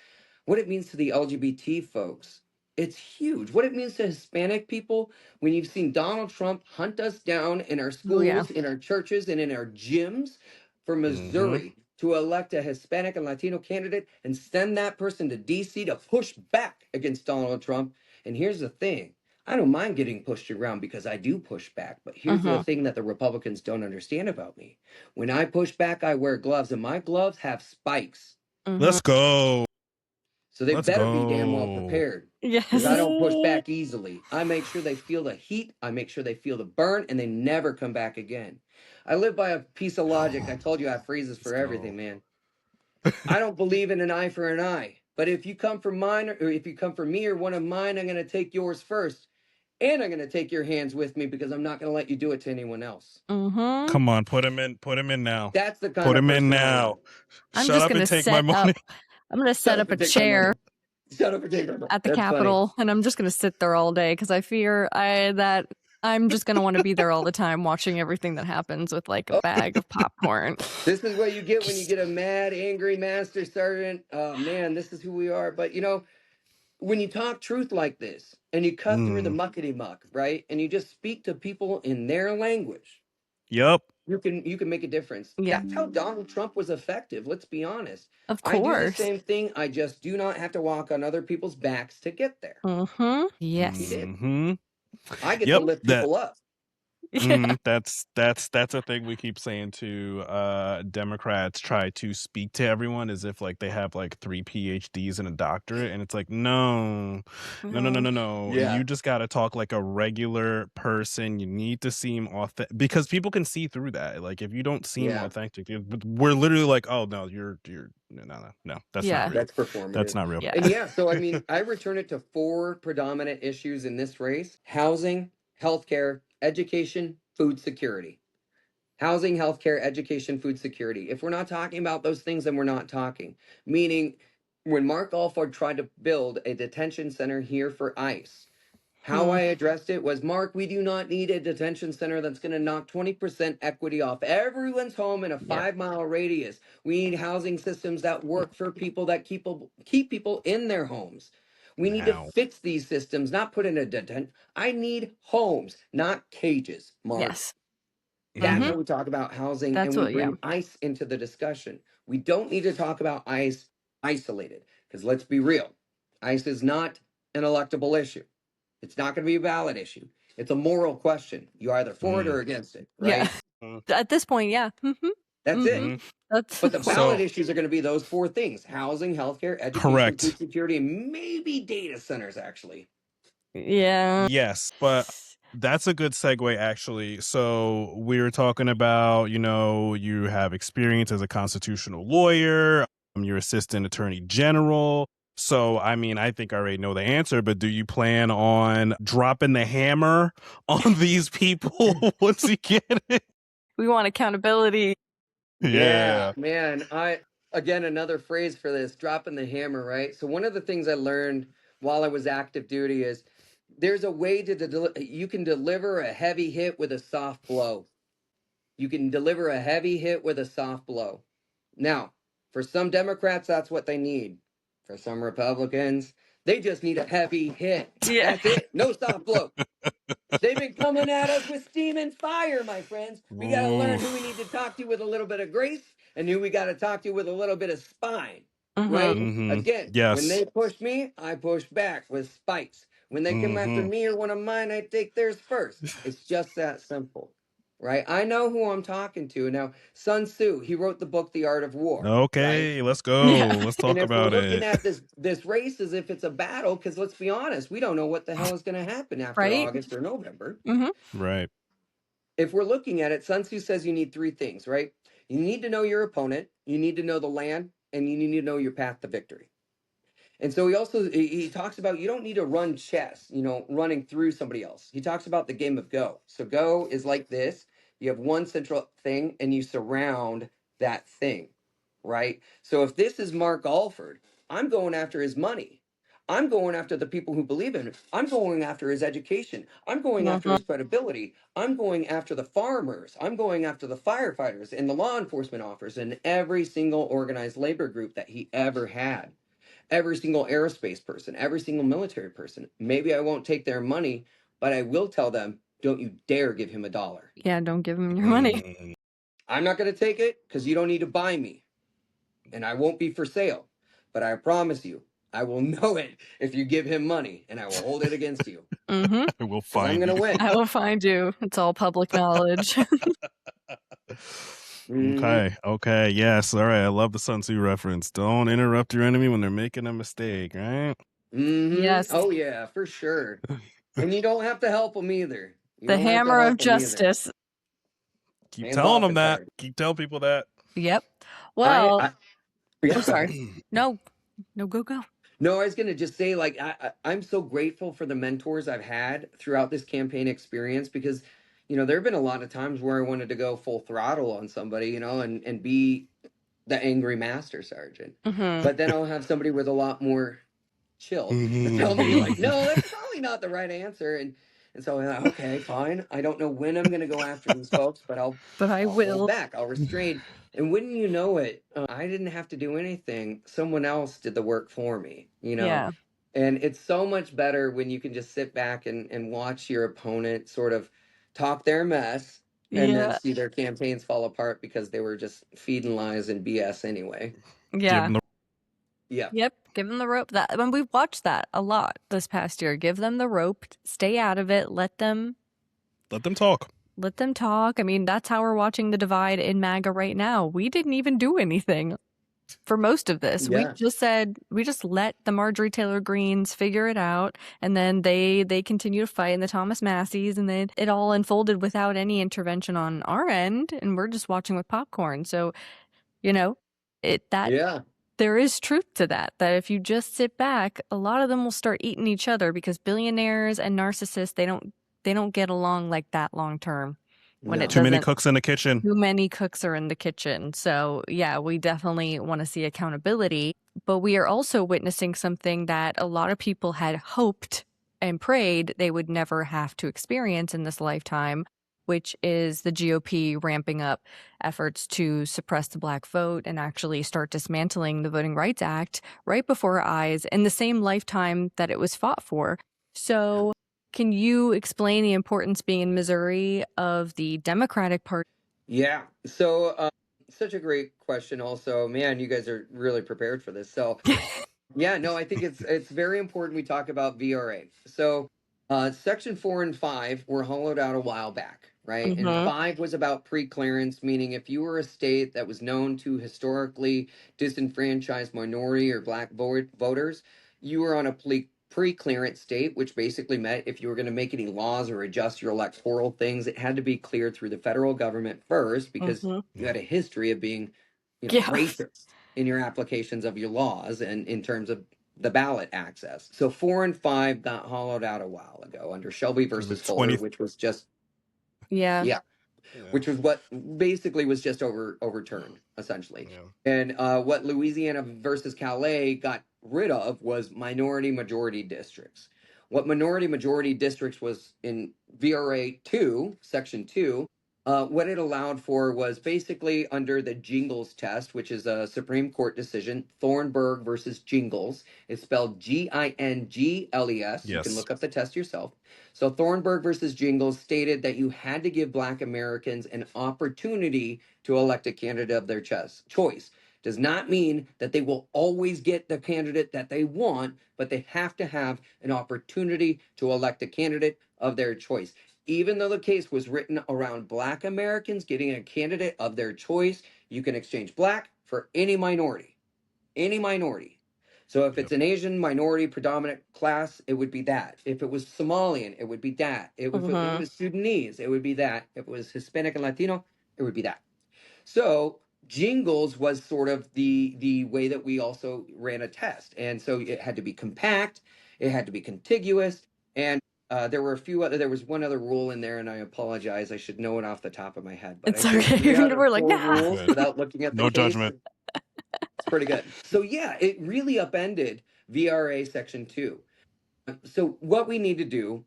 what it means to the LGBT folks. It's huge. What it means to Hispanic people when you've seen Donald Trump hunt us down in our schools, in our churches, and in our gyms for Missouri to elect a Hispanic and Latino candidate and send that person to DC to push back against Donald Trump. And here's the thing. I don't mind getting pushed around because I do push back. But here's the thing that the Republicans don't understand about me. When I push back, I wear gloves, and my gloves have spikes.
Let's go.
So they better be damn well prepared.
Yes.
Because I don't push back easily. I make sure they feel the heat. I make sure they feel the burn, and they never come back again. I live by a piece of logic. I told you I have phrases for everything, man. I don't believe in an eye for an eye. But if you come for mine, or if you come for me or one of mine, I'm going to take yours first. And I'm going to take your hands with me, because I'm not going to let you do it to anyone else.
Come on, put him in now.
That's the kind
Put
of
him
person
in
I am.
now.
I'm
Shut
just
up
gonna
and take my
set
money.
up. I'm gonna set up a
and take my money.
chair
Shut up and take my money.
at the
That's funny.
Capitol, and I'm just gonna sit there all day because I fear that I'm just gonna want to be there all the time, watching everything that happens with like a bag of popcorn.
This is what you get when you get a mad, angry master sergeant. Oh man, this is who we are. But when you talk truth like this and you cut through the muckety muck, right? And you just speak to people in their language.
Yep.
You can make a difference.
Yeah.
That's how Donald Trump was effective. Let's be honest.
Of
I do the
course.
same thing. I just do not have to walk on other people's backs to get there.
Yes.
He did. I get to
Yep.
lift people up.
That's a thing we keep saying to Democrats. Try to speak to everyone as if like they have like 3 PhDs and a doctorate, and it's like no.
Yeah.
You just got to talk like a regular person. You need to seem authentic, because people can see through that. Like if you don't seem authentic, we're literally like, oh no, you're no, that's not real.
That's performative.
That's not real.
Yeah.
And so I mean, I return it to 4 predominant issues in this race: housing, healthcare, education, food security. Housing, healthcare, education, food security. If we're not talking about those things, then we're not talking. Meaning, when Mark Alford tried to build a detention center here for ICE, how I addressed it was, Mark, we do not need a detention center that's going to knock 20% equity off everyone's home in a 5-mile radius. We need housing systems that work for people, that keep people in their homes. We need to fix these systems, not put in a detention. I need homes, not cages, Mark.
Yes.
That's how we talk about housing.
That's
and we
what-
bring ICE into the discussion. We don't need to talk about ICE isolated, because let's be real. ICE is not an electable issue. It's not going to be a ballot issue. It's a moral question. You're either for it or against it, right?
Yeah. At this point, yeah.
That's it.
That's
But the ballot
So
issues are going to be those four things: housing, healthcare, education, food
correct.
security, and maybe data centers, actually.
yeah.
Yes, but that's a good segue actually. So we were talking about, you have experience as a constitutional lawyer, you're assistant attorney general. So, I mean, I think I already know the answer, but do you plan on dropping the hammer on these people once you get it?
We want accountability.
Yeah,
Yeah.
man. Again, another phrase for this, dropping the hammer, right? So one of the things I learned while I was active duty is there's a way to you can deliver a heavy hit with a soft blow. You can deliver a heavy hit with a soft blow. Now, for some Democrats, that's what they need. For some Republicans, they just need a heavy hit.
Yeah.
That's it. No soft blow. They've been coming at us with steam and fire, my friends. We got to learn who we need to
Oof.
talk to with a little bit of grace and who we got to talk to with a little bit of spine, right?
Mm-hmm.
Mm-hmm.
Again, when
Yes.
they push me, I push back with spikes. When they come after
Mm-hmm.
me or one of mine, I take theirs first. It's just that simple, right? I know who I'm talking to. Now, Sun Tzu, he wrote the book, The Art of War, right?
Okay, let's go.
Yeah.
Let's
And
talk
if we're
about
looking
it.
at this race as if it's a battle, because let's be honest, we don't know what the hell is going to happen after
Right?
August or November.
Mm-hmm.
Right.
If we're looking at it, Sun Tzu says you need three things, right? You need to know your opponent, you need to know the land, and you need to know your path to victory. And so he talks about you don't need to run chess, running through somebody else. He talks about the game of Go. So Go is like this. You have one central thing and you surround that thing, right? So if this is Mark Alford, I'm going after his money. I'm going after the people who believe in him. I'm going after his education. I'm going after
Mm-hmm.
his credibility. I'm going after the farmers. I'm going after the firefighters and the law enforcement officers and every single organized labor group that he ever had, every single aerospace person, every single military person. Maybe I won't take their money, but I will tell them, don't you dare give him $1.
Yeah, don't give them your money.
Mm.
I'm not going to take it because you don't need to buy me and I won't be for sale. But I promise you, I will know it if you give him money and I will hold it against you
Mm-hmm.
I will
because I'm
find
going to
you.
win.
I will find you. It's all public knowledge.
Okay. Okay. Yes. All right. I love the Sun Tzu reference. Don't interrupt your enemy when they're making a mistake, right?
Yes.
Oh, yeah, for sure. And you don't have to help them either. You
The
don't have to
hammer of
help them either.
justice.
Keep
Hands
telling
off
them
it's
that.
hard.
Keep telling people that.
Yep.
I,
Well,
I yeah,
oh,
go
sorry.
ahead.
No, go.
No, I was gonna just say, like, I'm so grateful for the mentors I've had throughout this campaign experience because, there have been a lot of times where I wanted to go full throttle on somebody, and be the angry master sergeant.
Mm-hmm.
But then I'll have somebody with a lot more chill to tell me, like,
Mhm.
no, that's probably not the right answer. And so I'm like, okay, fine. I don't know when I'm gonna go after these folks, but I'll
But I
I'll hold
will.
back. I'll restrain. And wouldn't you know it, I didn't have to do anything. Someone else did the work for me.
Yeah.
And it's so much better when you can just sit back and watch your opponent sort of talk their mess and then
Yeah.
see their campaigns fall apart because they were just feeding lies and BS anyway.
Give
Yeah.
them the
Yeah.
Yep. Give them the rope. That when we've watched that a lot this past year. Give them the rope. Stay out of it. Let them
talk.
Let them talk. I mean, that's how we're watching the divide in MAGA right now. We didn't even do anything for most of this.
Yeah.
We just let the Marjorie Taylor Greens figure it out, and then they continue to fight, and the Thomas Masseys, and then it all unfolded without any intervention on our end, and we're just watching with popcorn. So,
Yeah.
there is truth to that if you just sit back, a lot of them will start eating each other because billionaires and narcissists, they don't get along like that long term. When it
No.
Too many
doesn't,
cooks in the kitchen.
too many cooks are in the kitchen. So yeah, we definitely want to see accountability, but we are also witnessing something that a lot of people had hoped and prayed they would never have to experience in this lifetime, which is the GOP ramping up efforts to suppress the Black vote and actually start dismantling the Voting Rights Act right before our eyes in the same lifetime that it was fought for. So can you explain the importance being in Missouri of the Democratic Party?
Yeah. So, such a great question. Also, man, you guys are really prepared for this. So, yeah, no, I think it's very important we talk about VRA. So, Section 4 and 5 were hollowed out a while back,
right? And 5 was about pre-clearance, meaning if you were a state that was known to historically disenfranchise minority or black voters, you were on a pre-clearance state, which basically meant if you were going to make any laws or adjust your electoral things, it had to be cleared through the federal government first because you had a history of being,
Yeah.
racist in your applications of your laws and in terms of the ballot access. So 4 and 5 got hollowed out a while ago under Shelby versus Fuller, which was just
Yeah.
which was what basically was just overturned essentially. And what Louisiana versus Calais got rid of was minority majority districts. What minority majority districts was in VRA 2, section 2, what it allowed for was basically under the Jingles test, which is a Supreme Court decision, Thornburg versus Jingles. It's spelled Gingles. You can look up the test yourself. So Thornburg versus Jingles stated that you had to give Black Americans an opportunity to elect a candidate of their choice. Does not mean that they will always get the candidate that they want, but they have to have an opportunity to elect a candidate of their choice. Even though the case was written around Black Americans getting a candidate of their choice, you can exchange Black for any minority. Any minority. So if it's an Asian minority predominant class, it would be that. If it was Somalian, it would be that. If it was Sudanese, it would be that. If it was Hispanic and Latino, it would be that. So Jingles was sort of the way that we also ran a test. And so it had to be compact, it had to be contiguous, and there were there was one other rule in there, and I apologize, I should know it off the top of my head. But
It's
I think
okay.
3 out of
We're like,
4
nah.
rules without looking at the
No
case.
judgment.
It's pretty good. So yeah, it really upended VRA Section 2. So what we need to do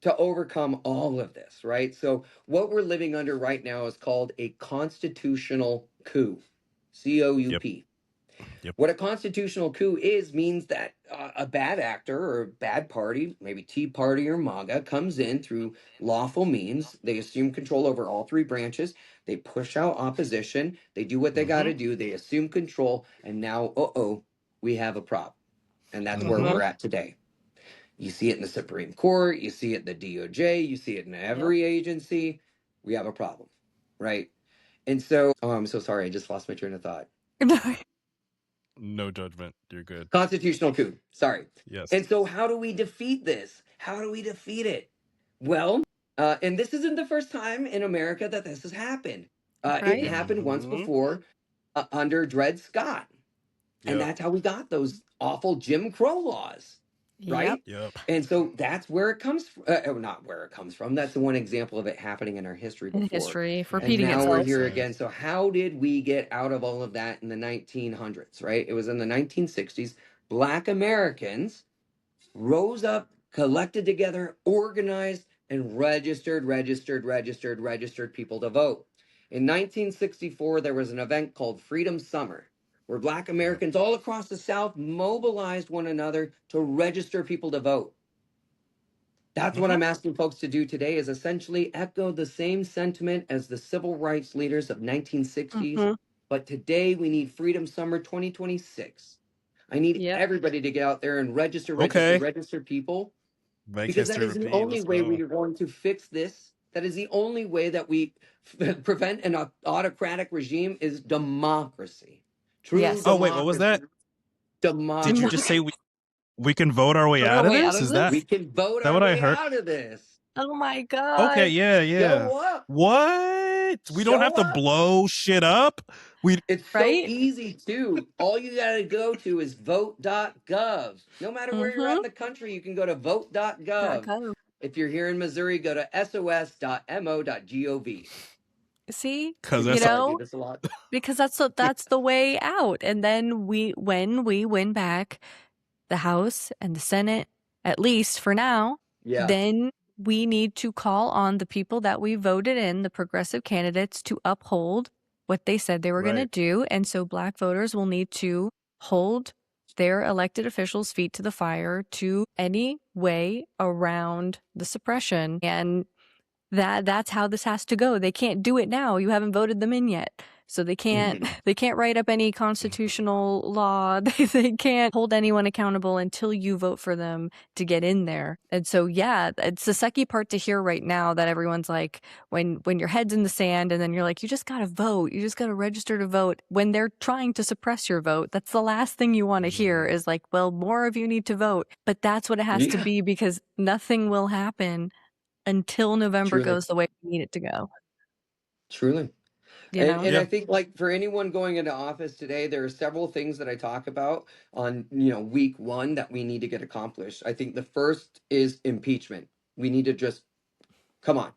to overcome all of this, right? So what we're living under right now is called a constitutional coup. COUP.
Yep.
What a constitutional coup is means that a bad actor or a bad party, maybe Tea Party or MAGA, comes in through lawful means. They assume control over all 3 branches. They push out opposition. They do what they got to do. They assume control. And now, we have a problem. And that's where we're at today. You see it in the Supreme Court. You see it in the DOJ. You see it in every agency. We have a problem, right? And so, I'm so sorry. I just lost my train of thought.
No judgment. You're good.
Constitutional coup. Sorry.
Yes.
And so how do we defeat this? How do we defeat it? Well, and this isn't the first time in America that this has happened. It happened once before under Dred Scott. And that's how we got those awful Jim Crow laws. Right?
Yep.
And so that's where it comes from. Not where it comes from. That's the one example of it happening in our history before.
In history,
And
repeating
now
itself.
we're here again. So how did we get out of all of that in the 1900s, right? It was in the 1960s. Black Americans rose up, collected together, organized, and registered people to vote. In 1964, there was an event called Freedom Summer, where Black Americans all across the South mobilized one another to register people to vote. That's what I'm asking folks to do today, is essentially echo the same sentiment as the civil rights leaders of 1960s. But today we need Freedom Summer 2026. I need everybody to get out there and register people. Because that is the only way we are going to fix this. That is the only way that we prevent an autocratic regime is democracy. True democracy.
Oh, wait, what was that?
Democracy.
Did you just say we can vote our way out of this? Is that
we can vote our
what I
way
heard?
out of this?
Oh my god.
Okay, yeah.
Show up.
What? We don't have to blow shit up?
It's so easy too. All you gotta go to is vote.gov. No matter where you're at in the country, you can go to vote.gov. If you're here in Missouri, go to sos.mo.gov.
See,
because
you know,
this a lot.
because that's the way out. And then when we win back the House and the Senate, at least for now, then we need to call on the people that we voted in, the progressive candidates, to uphold what they said they were going to do. And so Black voters will need to hold their elected officials' feet to the fire to any way around the suppression. And that's how this has to go. They can't do it now. You haven't voted them in yet. So they can't write up any constitutional law. They can't hold anyone accountable until you vote for them to get in there. And so, yeah, it's the sucky part to hear right now that everyone's like, when your head's in the sand and then you're like, you just got to vote. You just got to register to vote. When they're trying to suppress your vote, that's the last thing you want to hear is like, well, more of you need to vote. But that's what it has to be, because nothing will happen until November goes the way we need it to go.
Truly.
You know?
And I think, like, for anyone going into office today, there are several things that I talk about on, week one that we need to get accomplished. I think the first is impeachment. We need to just, come on,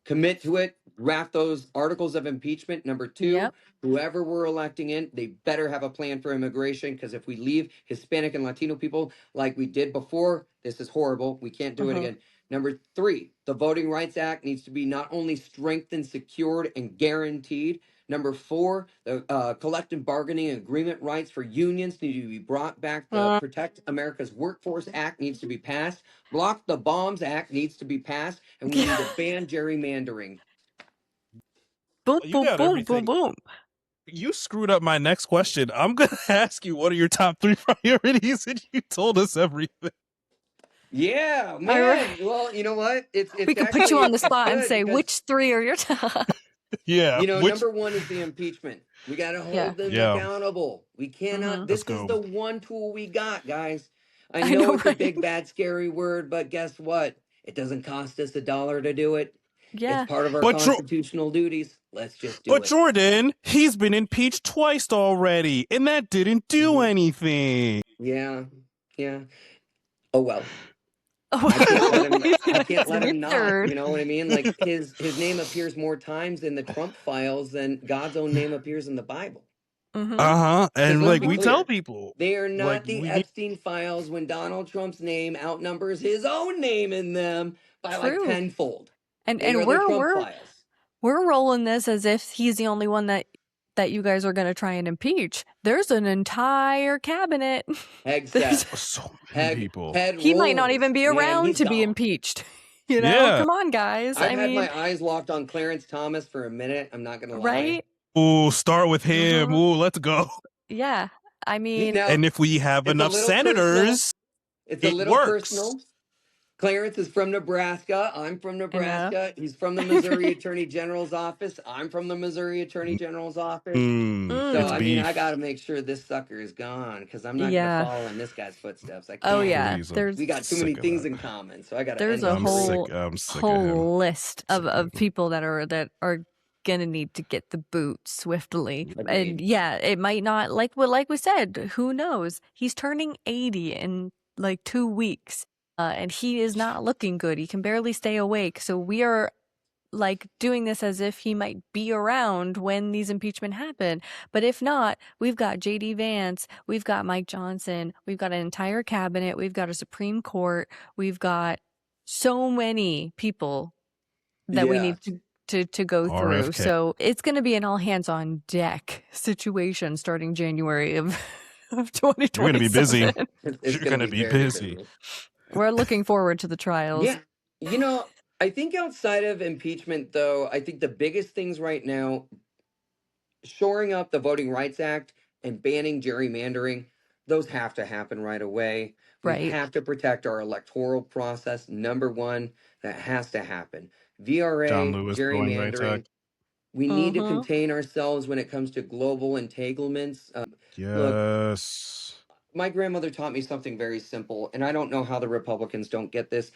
commit to it, draft those articles of impeachment. Number two, whoever we're electing in, they better have a plan for immigration, because if we leave Hispanic and Latino people like we did before, this is horrible. We can't do it again. Number three, the Voting Rights Act needs to be not only strengthened, secured, and guaranteed. Number four, the collective bargaining agreement rights for unions need to be brought back. The Protect America's Workforce Act needs to be passed. Block the Bombs Act needs to be passed. And we need to ban gerrymandering.
Boom,
You
boom,
got
boom,
everything.
boom, boom.
You screwed up my next question. I'm going to ask you, what are your top 3 priorities? And you told us everything.
Yeah, man. Well, you know what?
We could put you on the spot and say, which 3 are your top?
Yeah.
Number one is the impeachment. We got to hold them accountable. We cannot. This is the one tool we got, guys. I know it's a big, bad, scary word, but guess what? It doesn't cost us $1 to do it.
Yeah.
It's part of our constitutional duties. Let's just do it.
But Jordan, he's been impeached twice already, and that didn't do anything.
Yeah. Oh, well. I can't let him not, you know what I mean? Like, his name appears more times in the Trump files than God's own name appears in the Bible.
And like, we tell people,
they are not the Epstein files when Donald Trump's name outnumbers his own name in them by like tenfold.
And we're rolling this as if he's the only one that you guys are going to try and impeach. There's an entire cabinet.
So many people.
He might not even be around to be impeached. You know, come on, guys.
I've had my eyes locked on Clarence Thomas for a minute. I'm not going to lie.
Right?
Ooh, start with him. Ooh, let's go.
Yeah. I mean,
and if we have enough senators,
it's a little personal. Clarence is from Nebraska. I'm from Nebraska. He's from the Missouri Attorney General's office. I'm from the Missouri Attorney General's office. So, I mean, I got to make sure this sucker is gone, because I'm not going to follow in this guy's footsteps. I can't. We got too many things in common, so I got to.
There's a whole list of people that are gonna need to get the boot swiftly. And it might not, like we said, who knows? He's turning 80 in like 2 weeks. And he is not looking good. He can barely stay awake. So we are like doing this as if he might be around when these impeachment happen. But if not, we've got J.D. Vance, we've got Mike Johnson, we've got an entire cabinet, we've got a Supreme Court, we've got so many people that we need to go through. So it's going to be an all hands on deck situation starting January of 2027.
You're going to be busy. You're going to be busy.
We're looking forward to the trials.
Yeah. You know, I think outside of impeachment, though, I think the biggest things right now, shoring up the Voting Rights Act and banning gerrymandering, those have to happen right away. We have to protect our electoral process. Number one, that has to happen. VRA, gerrymandering. We need to contain ourselves when it comes to global entanglements. Look, my grandmother taught me something very simple, and I don't know how the Republicans don't get this.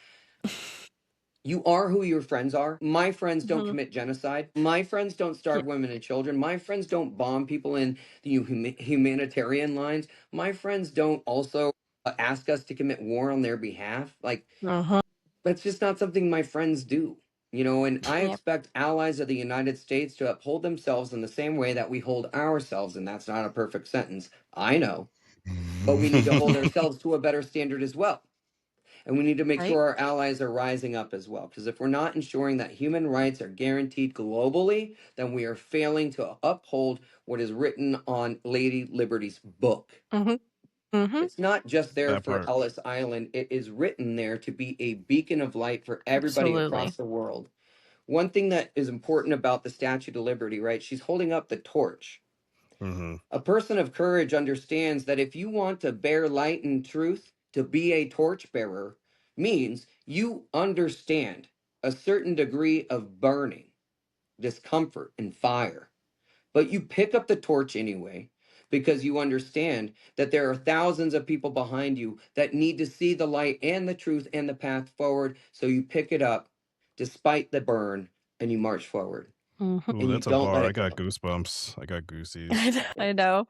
You are who your friends are. My friends don't commit genocide. My friends don't starve women and children. My friends don't bomb people in the humanitarian lines. My friends don't also ask us to commit war on their behalf. Like, that's just not something my friends do. You know, and I expect allies of the United States to uphold themselves in the same way that we hold ourselves, and that's not a perfect sentence. I know. But we need to hold ourselves to a better standard as well. And we need to make sure our allies are rising up as well. Because if we're not ensuring that human rights are guaranteed globally, then we are failing to uphold what is written on Lady Liberty's book. It's not just there for Ellis Island. It is written there to be a beacon of light for everybody across the world. one thing that is important about the Statue of Liberty, right? She's holding up the torch. A person of courage understands that if you want to bear light and truth, to be a torchbearer means you understand a certain degree of burning, discomfort, and fire. But you pick up the torch anyway because you understand that there are thousands of people behind you that need to see the light and the truth and the path forward. So you pick it up despite the burn and you march forward.
Mhm.
Ooh,
And you
that's a
don't let
bar. I
it go.
got goosebumps. I got goosies.
I know.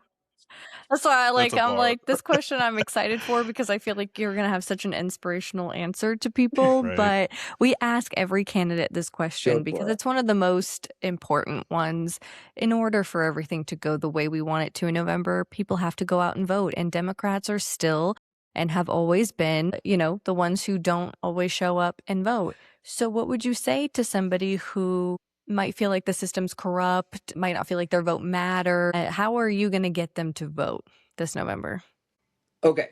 That's why
That's a
I'm
bar.
like, this question I'm excited for because I feel like you're gonna have such an inspirational answer to people.
Right.
But we ask every candidate this question
Go
because
for it.
it's one of the most important ones. In order for everything to go the way we want it to in November, people have to go out and vote. And Democrats are still and have always been, the ones who don't always show up and vote. So what would you say to somebody who might feel like the system's corrupt, might not feel like their vote matters? How are you going to get them to vote this November?
Okay.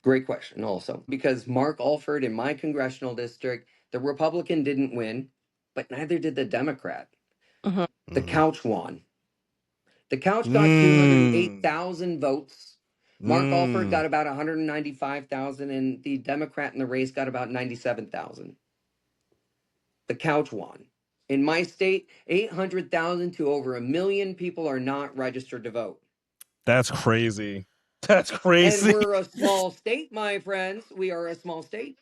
Great question, also. Because Mark Alford in my congressional district, the Republican didn't win, but neither did the Democrat.
Mhm.
The couch won. The couch got
Mm.
208,000 votes. Mark Alford got about 195,000, and the Democrat in the race got about 97,000. The couch won. In my state, 800,000 to over 1 million people are not registered to vote.
That's crazy. That's
And
crazy.
we're a small state, my friends. We are a small state.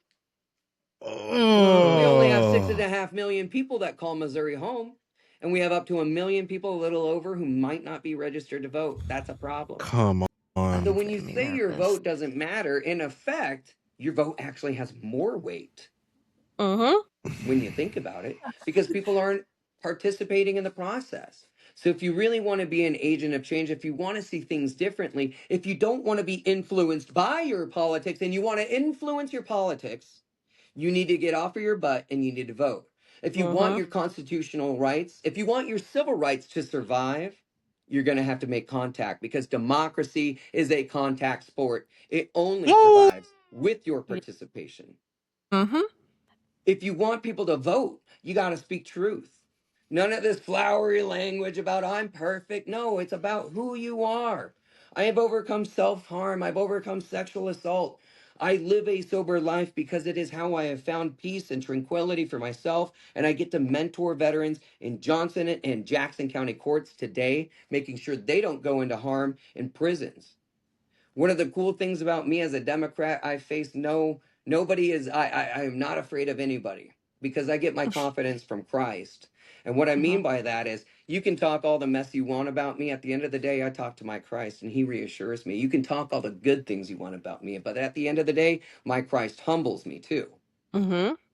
We
We
only have 6.5 million people that call Missouri home. And we have up to 1 million people, a little over, who might not be registered to vote. That's a problem.
Come on.
So when you
Getting me
say your
nervous.
vote doesn't matter, in effect, your vote actually has more weight when you think about it, because people aren't participating in the process. So if you really want to be an agent of change, if you want to see things differently, if you don't want to be influenced by your politics and you want to influence your politics, you need to get off of your butt and you need to vote. If you want your constitutional rights, if you want your civil rights to survive, you're going to have to make contact, because democracy is a contact sport. It only survives with your participation. If you want people to vote, you got to speak truth. None of this flowery language about I'm perfect. No, it's about who you are. I have overcome self-harm. I've overcome sexual assault. I live a sober life because it is how I have found peace and tranquility for myself. And I get to mentor veterans in Johnson and Jackson County courts today, making sure they don't go into harm in prisons. One of the cool things about me as a Democrat, I face nobody is, I am not afraid of anybody, because I get my confidence from Christ. And what I mean by that is, you can talk all the mess you want about me. At the end of the day, I talk to my Christ and he reassures me. You can talk all the good things you want about me, but at the end of the day, my Christ humbles me too.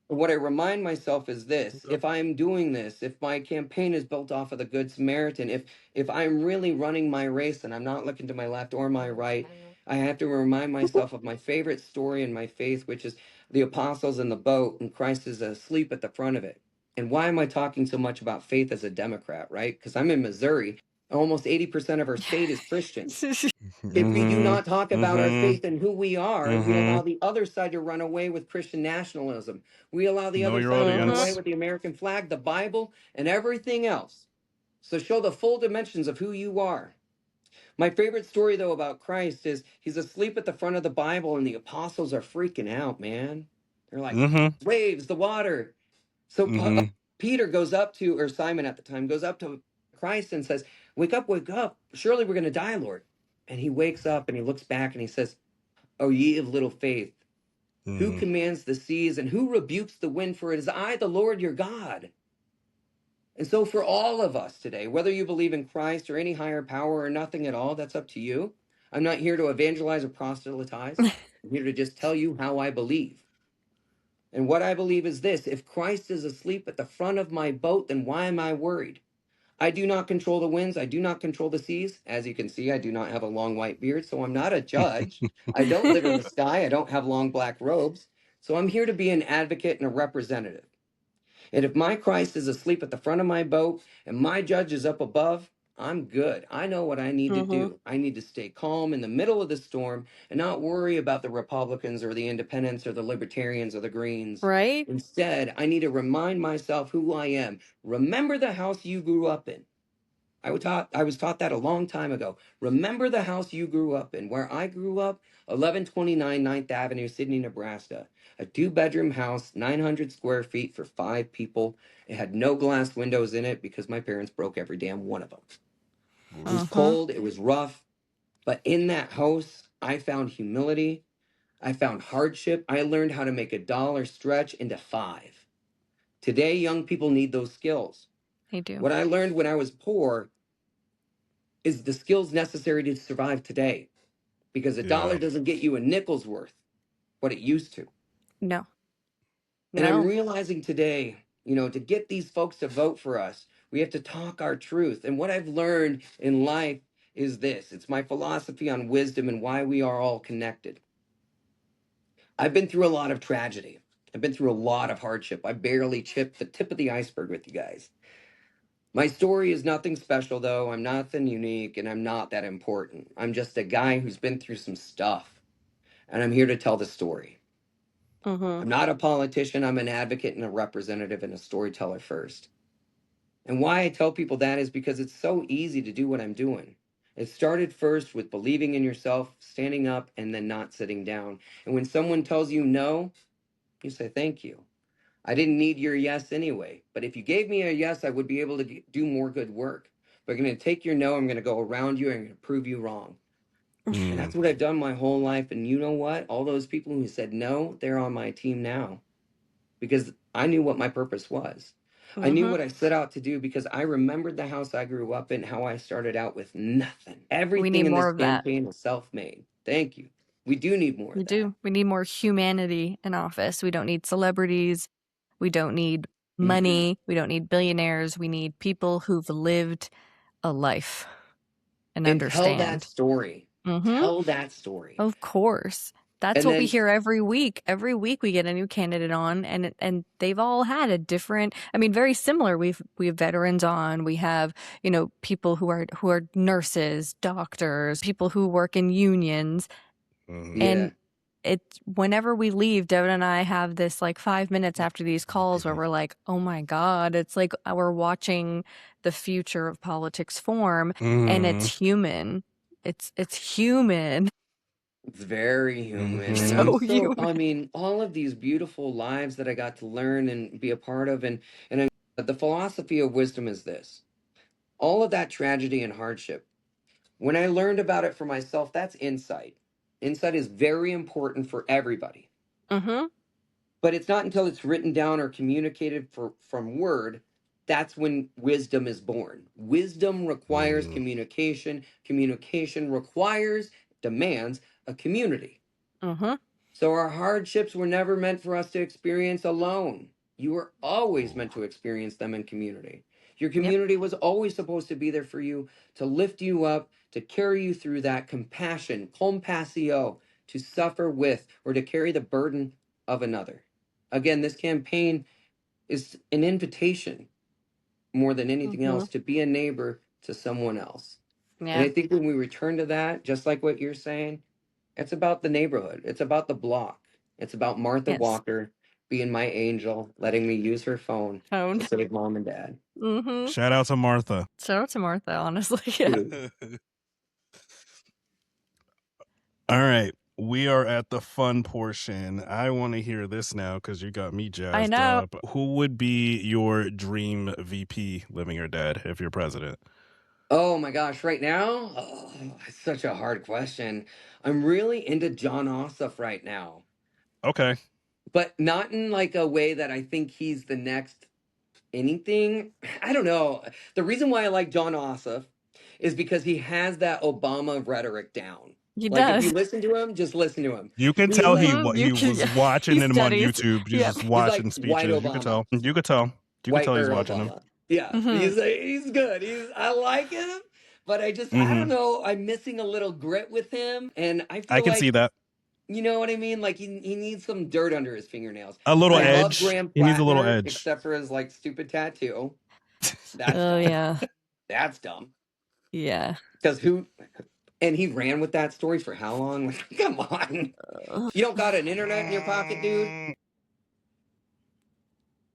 What I remind myself is this: if I'm doing this, if my campaign is built off of the Good Samaritan, if I'm really running my race and I'm not looking to my left or my right, I have to remind myself of my favorite story in my faith, which is the apostles in the boat and Christ is asleep at the front of it. And why am I talking so much about faith as a Democrat, right? Because I'm in Missouri. Almost 80% of our state is Christian. If we do not talk about our faith and who we are, we allow the other side to run away with Christian nationalism. We allow the
Know
other
your
side to run away
audience.
with the American flag, the Bible, and everything else. So show the full dimensions of who you are. My favorite story, though, about Christ is he's asleep at the front of the Bible and the apostles are freaking out, man. They're like, waves, the water. So Peter goes up to, or Simon at the time, goes up to Christ and says, wake up, wake up. Surely we're going to die, Lord. And he wakes up and he looks back and he says, oh, ye of little faith, who commands the seas and who rebukes the wind? For it is I, the Lord your God. And so for all of us today, whether you believe in Christ or any higher power or nothing at all, that's up to you. I'm not here to evangelize or proselytize. I'm here to just tell you how I believe. And what I believe is this: if Christ is asleep at the front of my boat, then why am I worried? I do not control the winds. I do not control the seas. As you can see, I do not have a long white beard, so I'm not a judge. I don't live in the sky. I don't have long black robes. So I'm here to be an advocate and a representative. And if my Christ is asleep at the front of my boat and my judge is up above, I'm good. I know what I need to do. I need to stay calm in the middle of the storm and not worry about the Republicans or the independents or the libertarians or the Greens.
Right?
Instead, I need to remind myself who I am. Remember the house you grew up in. I was taught that a long time ago. Remember the house you grew up in. Where I grew up, 1129 9th Avenue, Sydney, Nebraska. A 2-bedroom house, 900 square feet for 5 people. It had no glass windows in it because my parents broke every damn one of them. It was cold, it was rough, but in that house, I found humility. I found hardship. I learned how to make $1 stretch into 5. Today, young people need those skills.
They do.
What I learned when I was poor is the skills necessary to survive today, because $1 doesn't get you a nickel's worth what it used to.
No.
And I'm realizing today, to get these folks to vote for us, we have to talk our truth. And what I've learned in life is this. It's my philosophy on wisdom and why we are all connected. I've been through a lot of tragedy. I've been through a lot of hardship. I barely chipped the tip of the iceberg with you guys. My story is nothing special, though. I'm nothing unique, and I'm not that important. I'm just a guy who's been through some stuff, and I'm here to tell the story. I'm not a politician. I'm an advocate and a representative and a storyteller first. And why I tell people that is because it's so easy to do what I'm doing. It started first with believing in yourself, standing up, and then not sitting down. And when someone tells you no, you say thank you. I didn't need your yes anyway, but if you gave me a yes, I would be able to do more good work. But I'm going to take your no, I'm going to go around you, and I'm going to prove you wrong. And that's what I've done my whole life. And you know what? All those people who said no, they're on my team now because I knew what my purpose was. I knew what I set out to do because I remembered the house I grew up in, how I started out with nothing. Everything in this campaign was self-made. Thank you. We do need more of that.
We do. We need more humanity in office. We don't need celebrities. We don't need money. We don't need billionaires. We need people who've lived a life and understand.
Tell that story. Tell that story.
Of course. That's what we hear every week. Every week we get a new candidate on, and they've all had a different. I mean, very similar. We have veterans on. We have people who are nurses, doctors, people who work in unions, and it's whenever we leave, Devin and I have this like 5 minutes after these calls where we're like, oh my God, it's like we're watching the future of politics form, and it's human. It's human.
It's very human.
So human.
I mean, all of these beautiful lives that I got to learn and be a part of, and the philosophy of wisdom is this. All of that tragedy and hardship, when I learned about it for myself, that's insight. Insight is very important for everybody. But it's not until it's written down or communicated from word, that's when wisdom is born. Wisdom requires communication. Communication demands a community. So our hardships were never meant for us to experience alone. You were always meant to experience them in community. Your community was always supposed to be there for you, to lift you up, to carry you through that compassion, compassio, to suffer with, or to carry the burden of another. Again, this campaign is an invitation more than anything else to be a neighbor to someone else. And I think when we return to that, just like what you're saying, it's about the neighborhood. It's about the block. It's about Martha Walker being my angel, letting me use her phone to save mom and dad.
Shout out to Martha.
Shout out to Martha, honestly. Yeah.
All right. We are at the fun portion. I want to hear this now because you got me jazzed up. Who would be your dream VP, living or dead, if you're president?
Oh my gosh, right now? Oh, it's such a hard question. I'm really into John Ossoff right now.
Okay.
But not in like a way that I think he's the next anything. I don't know. The reason why I like John Ossoff is because he has that Obama rhetoric down.
He
like
does.
If you listen to him, just listen to him.
You can tell he was watching him on YouTube, just watching
like
speeches. You could tell. You could tell he's watching
Obama.
him.
Yeah, he's good. I like him, but I don't know. I'm missing a little grit with him, and I
can see that.
You know what I mean? Like he needs some dirt under his fingernails.
A little edge.
Love Graham
he needs a little
Plattner,
edge,
except for his like stupid tattoo.
That's
That's dumb.
Yeah.
Because and he ran with that story for how long? Come on. You don't got an internet in your pocket, dude?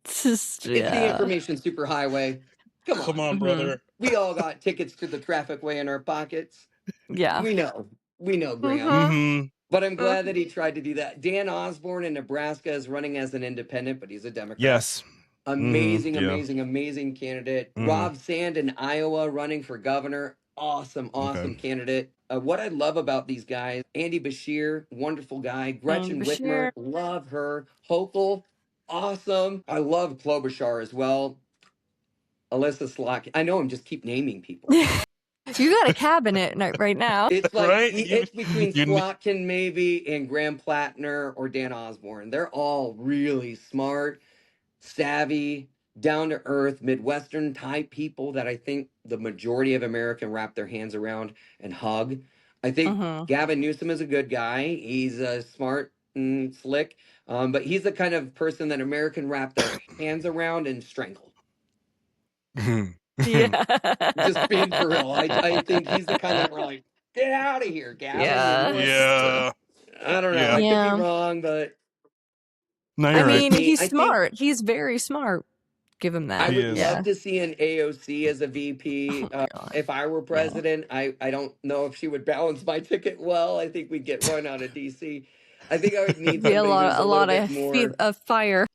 Just,
It's the
yeah.
information superhighway. Come on.
Come on, brother.
We all got tickets to the traffic way in our pockets.
Yeah.
We know, Graham.
Mm-hmm.
But I'm glad that he tried to do that. Dan Osborne in Nebraska is running as an independent, but he's a Democrat.
Yes.
Amazing,
Yeah.
amazing candidate. Rob Sand in Iowa running for governor. Awesome candidate. What I love about these guys, Andy Bashir, wonderful guy. Gretchen
Andy Bashir.
Whitmer, love her. Hochul, awesome. I love Klobuchar as well. Alyssa Slotkin. I know I'm just keep naming people.
You got a cabinet right now.
It's like
Right?
it's between
you-
Slotkin maybe and Graham Plattner or Dan Osborne. They're all really smart, savvy, down to earth, Midwestern type people that I think the majority of America can wrap their hands around and hug. I think Gavin Newsom is a good guy. He's smart and slick, but he's the kind of person that America can wrap their hands around and strangle.
Yeah.
Just being for real. I think he's the kind that we're like, get out of here, Gavin.
Yeah.
Yeah.
I don't know.
Yeah.
I could be wrong, but
No,
I
you're right.
mean, he's
I think-
smart. He's very smart. Give him that.
I would
is.
love to see an AOC as a VP.
Oh my God.
If I were president, I don't know if she would balance my ticket well. I think we'd get run out of DC. I think I would need
Be
somebody who's
a lot
bit
of
more.
of fire.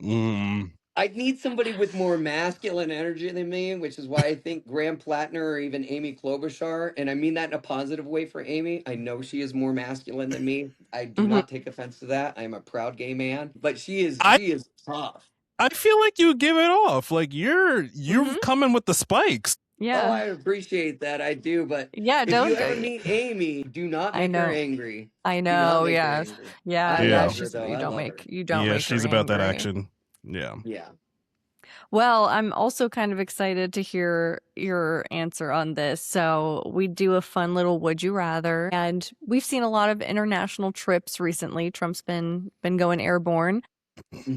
I'd need somebody with more masculine energy than me, which is why I think Graham Plattner or even Amy Klobuchar, and I mean that in a positive way for Amy. I know she is more masculine than me. I do not take offense to that. I am a proud gay man, but she is tough.
I feel like you give it off. Like you're coming with the spikes.
Yeah.
Oh, I appreciate that. I do, but
Yeah,
if
don't
you ever meet Amy, do not make her angry.
I
Do not
know.
make her
Yeah.
angry. I
Yeah.
love
Yeah.
her, though. I
You don't
love
make.
her.
You don't.
Yeah,
make
she's
her
about that
angry.
action. Yeah.
Yeah.
Well, I'm also kind of excited to hear your answer on this. So we do a fun little would you rather, and we've seen a lot of international trips recently. Trump's been going airborne,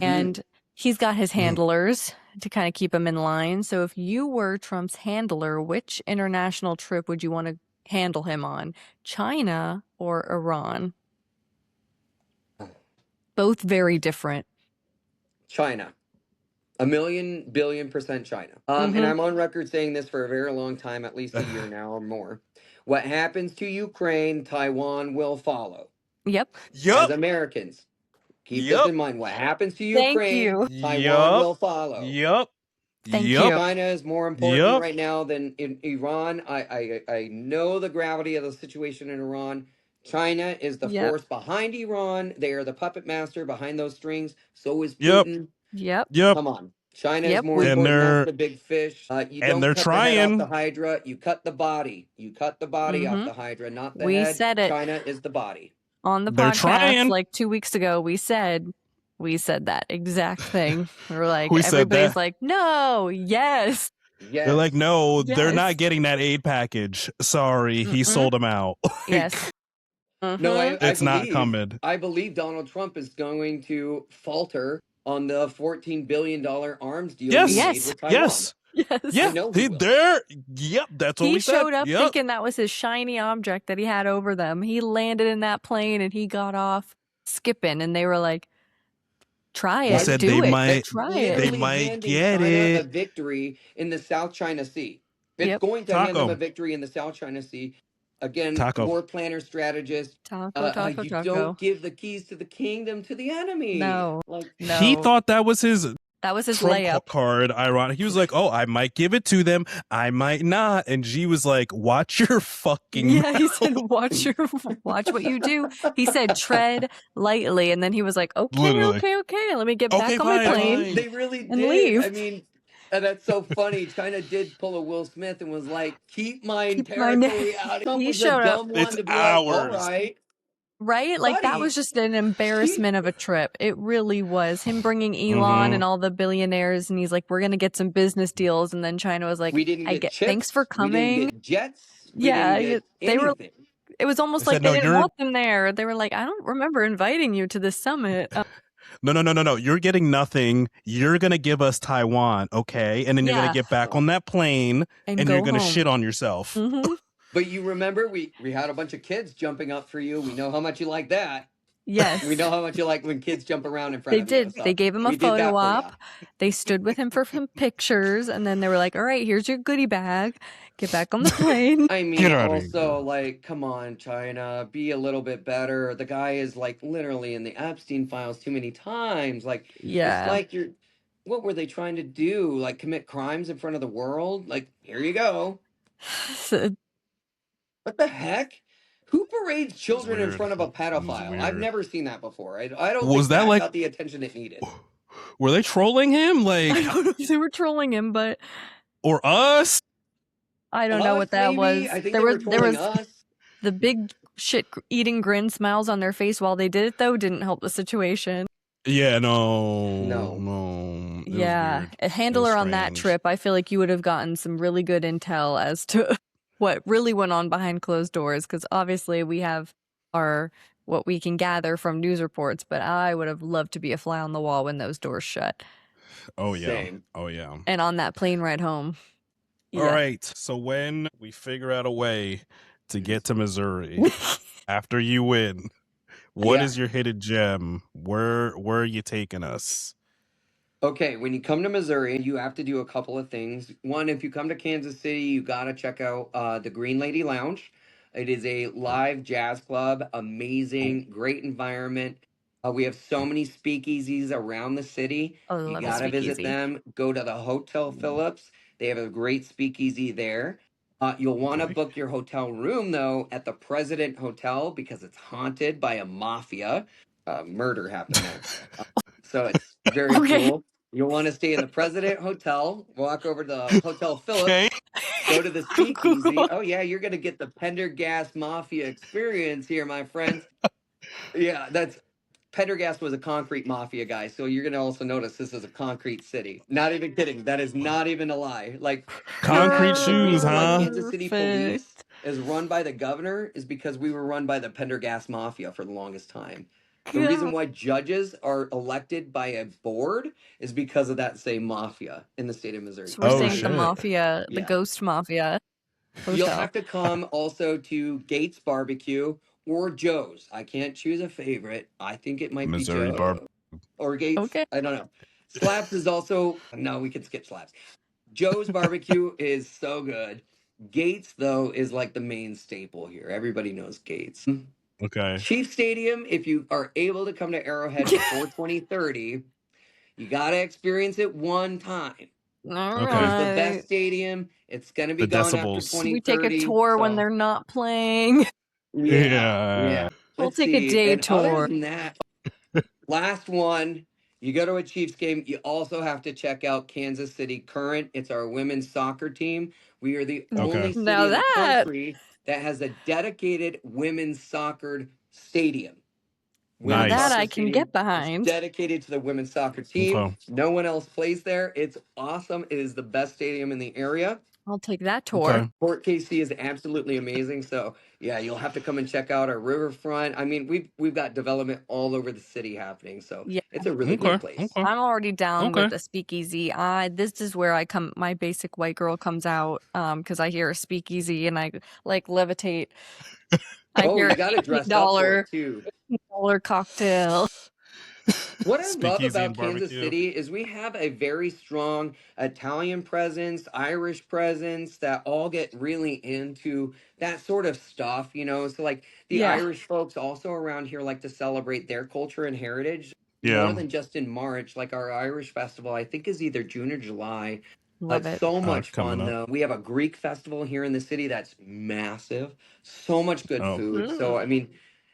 and he's got his handlers to kind of keep him in line. So if you were Trump's handler, which international trip would you want to handle him on? China or Iran? Both very different.
China. 1,000,000,000 billion% China. And I'm on record saying this for a very long time, at least a year now or more. What happens to Ukraine, Taiwan will follow.
Yep.
As Americans, keep this in mind. What happens to Ukraine, Taiwan will follow.
Thank you.
China is more important right now than in Iran. I know the gravity of the situation in Iran. China is the force behind Iran. They are the puppet master behind those strings. So is Putin.
Yep.
Come on. China is more
And
important.
they're-
That's the big fish. You
and
don't
they're
cut
trying.
the head off the Hydra. You cut the body. You cut the body off the Hydra, not the
We
head.
said it.
China is the body.
On the
They're
podcast
trying.
like 2 weeks ago, we said that exact thing. We were like,
We said
everybody's
that.
like, no, yes.
Yes.
They're like, no, they're
Yes.
not getting that aid package. Sorry, he sold them out.
Yes.
No, I
It's not
believe-
coming.
I believe Donald Trump is going to falter on the $14 billion arms deal
Yes.
he made
Yes.
with Taiwan.
Yes.
Yes.
Yeah.
I know he will.
That's what
He
we said.
showed up
Yep.
thinking that was his shiny object that he had over them. He landed in that plane and he got off skipping, and they were like, try
He
it,
said
do
they
it,
might-
try
they
it.
Literally
might
handing
get
China
it.
a victory in the South China Sea. It's
Yep.
going to hand them
Taco.
a victory in the South China Sea. Again,
Taco.
war planner strategist.
Taco,
You don't give the keys to the kingdom to the enemy.
No.
Like,
No.
He thought that was his
that was his
Trump
layup.
card. Ironic. He was like, "Oh, I might give it to them. I might not." And G was like, "Watch your fucking."
Yeah, he said, watch what you do. He said, tread lightly. And then he was like, okay,
Literally.
okay. Let me get
Okay,
back on my
fine,
plane.
fine.
they really
And
did.
leave.
I mean, that's so funny. China did pull a Will Smith and was like, keep my
Keep my
territory out. Trump
He
was
showed
a
up.
dumb one
It's
to be like, all
ours.
right.
Right? Like, that
Buddy,
was just an embarrassment of a trip. It really was. Him bringing Elon and all the billionaires, and he's like, we're going to get some business deals. And then China was like,
We didn't get chips.
thanks for
We
coming.
didn't get jets. We
Yeah,
didn't get
they were-
anything.
It was almost
They
like
said,
they
"No,
didn't
you're-"
want them there. They were like, I don't remember inviting you to this summit.
No. You're getting nothing. You're going to give us Taiwan, okay? And then you're going
Yeah,
to get back on that plane
and
and you're
go
going to
home.
shit on yourself.
Hmm.
But you remember we had a bunch of kids jumping up for you. We know how much you like that. We
Yes,
know how much you like when kids jump around in front
they
of you.
did. They
So
gave him a
we did
photo
that for you.
op. They stood with him for some pictures, and then they were like, "All right, here's your goodie bag. Get back on the plane."
I mean,
Get out of
also,
here.
like, come on, China, be a little bit better. The guy is like literally in the Epstein files too many times. Like, it's
Yeah.
like what were they trying to do? Like, commit crimes in front of the world? Like, here you go.
So-
What the heck? Who parades
It was
children in
weird.
front of a
It was
pedophile? I've
weird.
never seen that before. I don't
Was
think
that
that
like,
got the attention it needed.
were they trolling him?
I
Like,
don't know if they were trolling him, but
or us?
I don't know
Us,
what that
maybe?
was.
I think
There
they
was
were trolling
was
us.
the big shit eating grin smiles on their face while they did it though didn't help the situation.
Yeah, no.
No.
It was
Yeah,
weird.
a handler on that
strange.
trip, I feel like you would have gotten some really good intel as to what really went on behind closed doors, because obviously we have our what we can gather from news reports, but I would have loved to be a fly on the wall when those doors shut.
Oh, yeah.
Same.
Oh, yeah.
And on that plane ride home.
All
Yeah.
right. So when we figure out a way to get to Missouri after you win, what is
Yeah.
your hidden gem? Where are you taking us?
Okay, when you come to Missouri, you have to do a couple of things. One, if you come to Kansas City, you got to check out the Green Lady Lounge. It is a live jazz club, amazing, great environment. We have so many speakeasies around the city.
Oh, I
You
love a
got to visit
speakeasy.
them. Go to the Hotel Phillips. They have a great speakeasy there. You'll want to
Okay.
book your hotel room, though, at the President Hotel because it's haunted by a mafia. Murder happened there. So it's very
Okay.
cool. You'll want to stay in the President Hotel, walk over to the Hotel Phillips,
Okay.
go to the
Cool.
speakeasy. Oh, yeah, you're going to get the Pendergast Mafia experience here, my friends. Yeah, Pendergast was a concrete mafia guy. So you're going to also notice this is a concrete city. Not even kidding. That is not even a lie. Like,
Concrete
the
shoes,
reason why
huh?
Kansas City police
Perfect.
is run by the governor is because we were run by the Pendergast Mafia for the longest time. The
Yeah.
reason why judges are elected by a board is because of that same mafia in the state of Missouri.
So we're
Oh,
staying at the
shit.
mafia, the
Yeah.
ghost mafia
You'll
hotel.
have to come also to Gates Barbecue or Joe's. I can't choose a favorite. I think it might
Missouri
be
bar.
Joe or Gates.
Okay.
I don't know. Slabs is also no, we can skip Slabs. Joe's Barbecue is so good. Gates though is like the main staple here. Everybody knows Gates.
Okay.
Chief Stadium, if you are able to come to Arrowhead before 2030, you got to experience it one time.
All
Okay.
It's the best
right.
stadium. It's going to be
The
gone after
decibels.
We take a
2030.
tour when
So,
they're not playing.
yeah.
We'll
Let's
take a
see.
day
And other
tour.
than that, last one, you go to a Chiefs game. You also have to check out Kansas City Current. It's our women's soccer team. We are the only
Okay.
city
Now
in the
that
country that has a dedicated women's soccer stadium. Women's
Nice.
soccer
I can get
stadium. It's
behind.
dedicated to the women's soccer team.
Okay.
No one else plays there. It's awesome. It is the best stadium in the area.
I'll take that tour.
Okay.
Port KC is absolutely amazing. So yeah, you'll have to come and check out our riverfront. I mean, we've got development all over the city happening. So
Yeah.
it's a really
Okay.
great place.
Okay.
I'm already down
Okay.
with a speakeasy. This is where I come. My basic white girl comes out. Because I hear a speakeasy and I like levitate. I
Oh,
hear
you got to dress up for it too.
$18 cocktail.
What I love
Speakeasy
about
and
Kansas
barbecue.
City is we have a very strong Italian presence, Irish presence that all get really into that sort of stuff, you know. So, like, the
Yeah.
Irish folks also around here like to celebrate their culture and heritage
Yeah.
more than just in March. Like, our Irish festival, I think, is either June or July.
Love
It's
it.
so much
Coming
fun,
up.
though. We have a Greek festival here in the city that's massive, so much good
Oh.
food. So, I mean,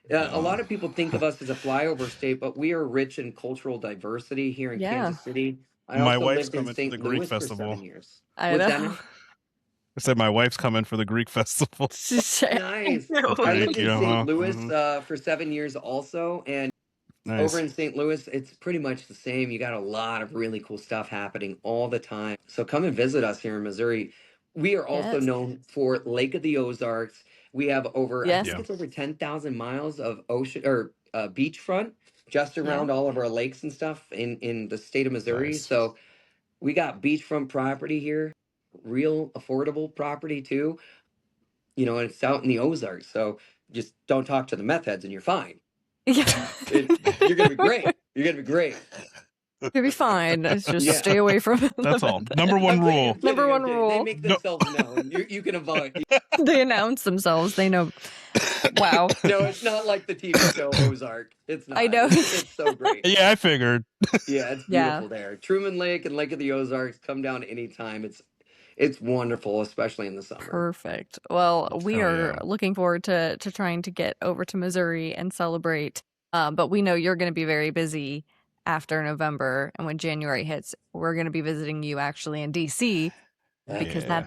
a lot
Yeah.
of people think of us as a flyover state, but we are rich in cultural diversity here in
Yeah.
Kansas City. I
My
also
wife's
lived in
coming for the
St.
Greek
Louis for
festival.
7 years.
I
What's
know.
that now?
I said my wife's coming for the Greek festival.
Nice. I
Greek,
lived in St. Louis
mhm.
for 7 years also, and over
Nice.
in St. Louis, it's pretty much the same. You got a lot of really cool stuff happening all the time. So come and visit us here in Missouri. We are also
Yes.
known for Lake of the Ozarks. We have over, I
Yes.
think
Yeah.
it's over 10,000 miles of ocean or beachfront. just around all of our lakes and stuff in the state of Missouri.
Nice.
So we got beachfront property here, real affordable property too. And it's out in the Ozarks. So just don't talk to the meth heads and you're fine.
Yeah.
You're gonna be great. You're gonna be great.
You'll be fine. It's just
Yeah.
stay away from it.
That's all. Number one
I'm kidding,
rule.
I'm kidding,
Number
I'm
one
kidding.
rule.
They make
No.
themselves known. You can avoid.
They announce themselves. They know. Wow.
No, it's not like the TV show Ozark. It's not.
I know.
It's so great.
Yeah, I figured.
Yeah, it's
Yeah.
beautiful there. Truman Lake and Lake of the Ozarks, come down anytime. It's wonderful, especially in the summer.
Perfect. Well, we
Hell
are
yeah.
looking forward to trying to get over to Missouri and celebrate. But we know you're going to be very busy after November, and when January hits, we're going to be visiting you actually in DC because
Yeah.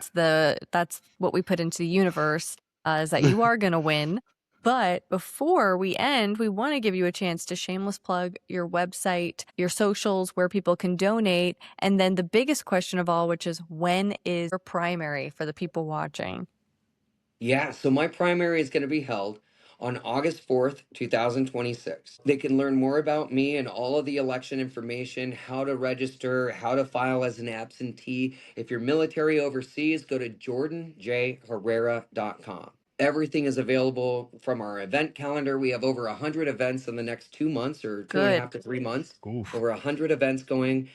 that's what we put into the universe is that you are going to win. But before we end, we want to give you a chance to shameless plug your website, your socials, where people can donate. And then the biggest question of all, which is when is your primary for the people watching?
Yeah, so my primary is going to be held on August 4th, 2026. They can learn more about me and all of the election information, how to register, how to file as an absentee. If you're military overseas, go to jordanjherrera.com. Everything is available from our event calendar. We have over 100 events in the next 2 months or two and a half to 3 months.
Oof.
Over 100 events going.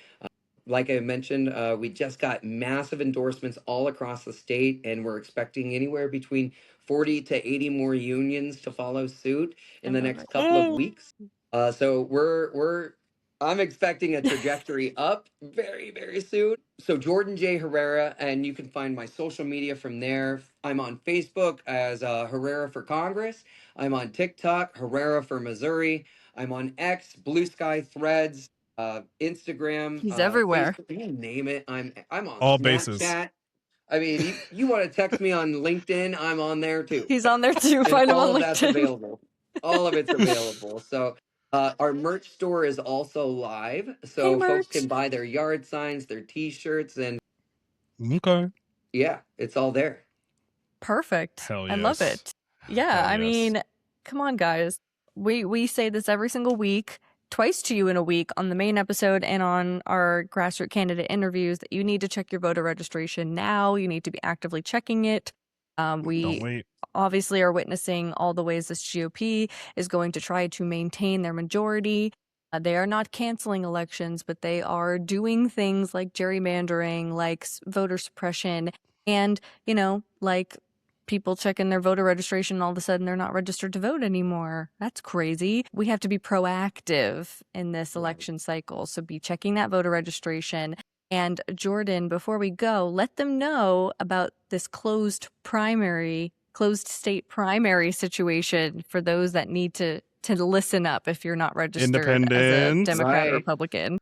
Like I mentioned, we just got massive endorsements all across the state, and we're expecting anywhere between 40 to 80 more unions to follow suit in the next couple of weeks. So I'm expecting a trajectory up very, very soon. So Jordan J. Herrera, and you can find my social media from there. I'm on Facebook as Herrera for Congress. I'm on TikTok, Herrera for Missouri. I'm on X, Blue Sky Threads, Instagram,
He's everywhere.
Facebook, you name it. I'm on
All
Snapchat.
bases.
I mean, you want to text me on LinkedIn, I'm on there too.
He's on there too.
And
Find him
all
on
of that's
LinkedIn.
available. All of it's available. So our merch store is also live. So folks can buy their yard signs, their t-shirts, and
Okay.
yeah, it's all there.
Perfect.
Hell
I love
yes.
it. Yeah,
Hell
I
yes.
mean, come on, guys. We say this every single week, twice to you in a week on the main episode and on our grassroots candidate interviews that you need to check your voter registration now. You need to be actively checking it.
Don't
We
wait.
obviously are witnessing all the ways this GOP is going to try to maintain their majority. They are not canceling elections, but they are doing things like gerrymandering, like voter suppression, and, like people checking their voter registration and all of a sudden they're not registered to vote anymore. That's crazy. We have to be proactive in this election cycle. So be checking that voter registration. And Jordan, before we go, let them know about this closed state primary situation for those that need to listen up if you're not registered as a
Independent.
Democrat or
Right.
Republican.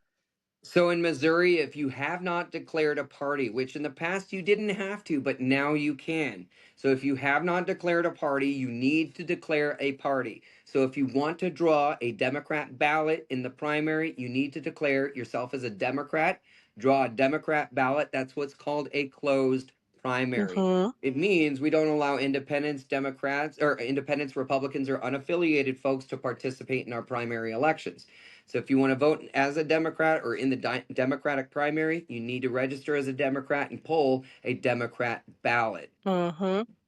So in Missouri, if you have not declared a party, which in the past you didn't have to, but now you can. So if you have not declared a party, you need to declare a party. So if you want to draw a Democrat ballot in the primary, you need to declare yourself as a Democrat. Draw a Democrat ballot. That's what's called a closed primary. It means we don't allow independents, Democrats, or independents, Republicans, or unaffiliated folks to participate in our primary elections. So if you want to vote as a Democrat or in the Democratic primary, you need to register as a Democrat and pull a Democrat ballot.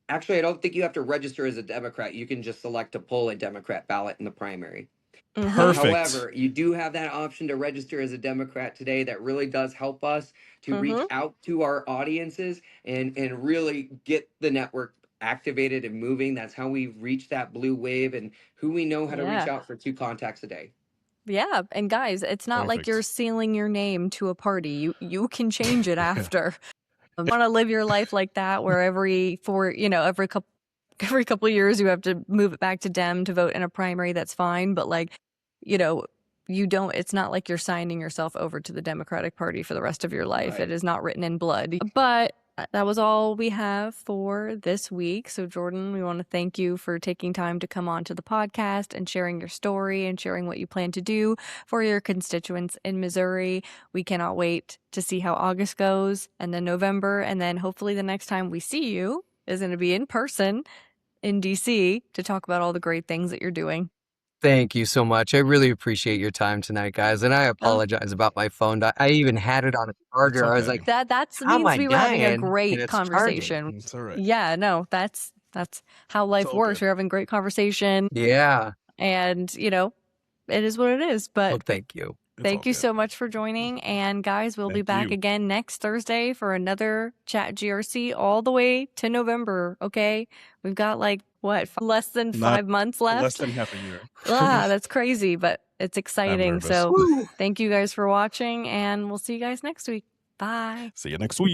Actually, I don't think you have to register as a Democrat. You can just select to pull a Democrat ballot in the primary.
Perfect.
However, you do have that option to register as a Democrat today. That really does help us to reach out to our audiences and really get the network activated and moving. That's how we reach that blue wave and who we know how to reach out for 2 contacts a day.
Yeah, and guys, it's not like you're sealing your name to a party. You can change it after. You want to live your life like that, where every couple of years you have to move it back to Dem to vote in a primary. That's fine, but you don't. It's not like you're signing yourself over to the Democratic Party for the rest of your life.
Right.
It is not written in blood. But that was all we have for this week. So Jordan, we want to thank you for taking time to come on to the podcast and sharing your story and sharing what you plan to do for your constituents in Missouri. We cannot wait to see how August goes and then November. And then hopefully the next time we see you is going to be in person in DC to talk about all the great things that you're doing.
Thank you so much. I really appreciate your time tonight, guys. And I apologize about my phone. I even had it on a charger. I was like,
that
how am
means
I
we were having a
dying? And
great
it's charging.
conversation.
It's all right.
Yeah, no, that's how life
all
works.
good.
We're having great conversation,
Yeah.
and it is what it is. But
Well, thank you.
thank you so much for joining. And guys, we'll be
Thank
back
you.
again next Thursday for another Chat GRC all the way to November. Okay, we've got like less than 5 months left.
Less than half a year.
That's crazy, but it's exciting.
nervous.
So thank you guys for watching, and we'll see you guys next week. Bye.
See you next week.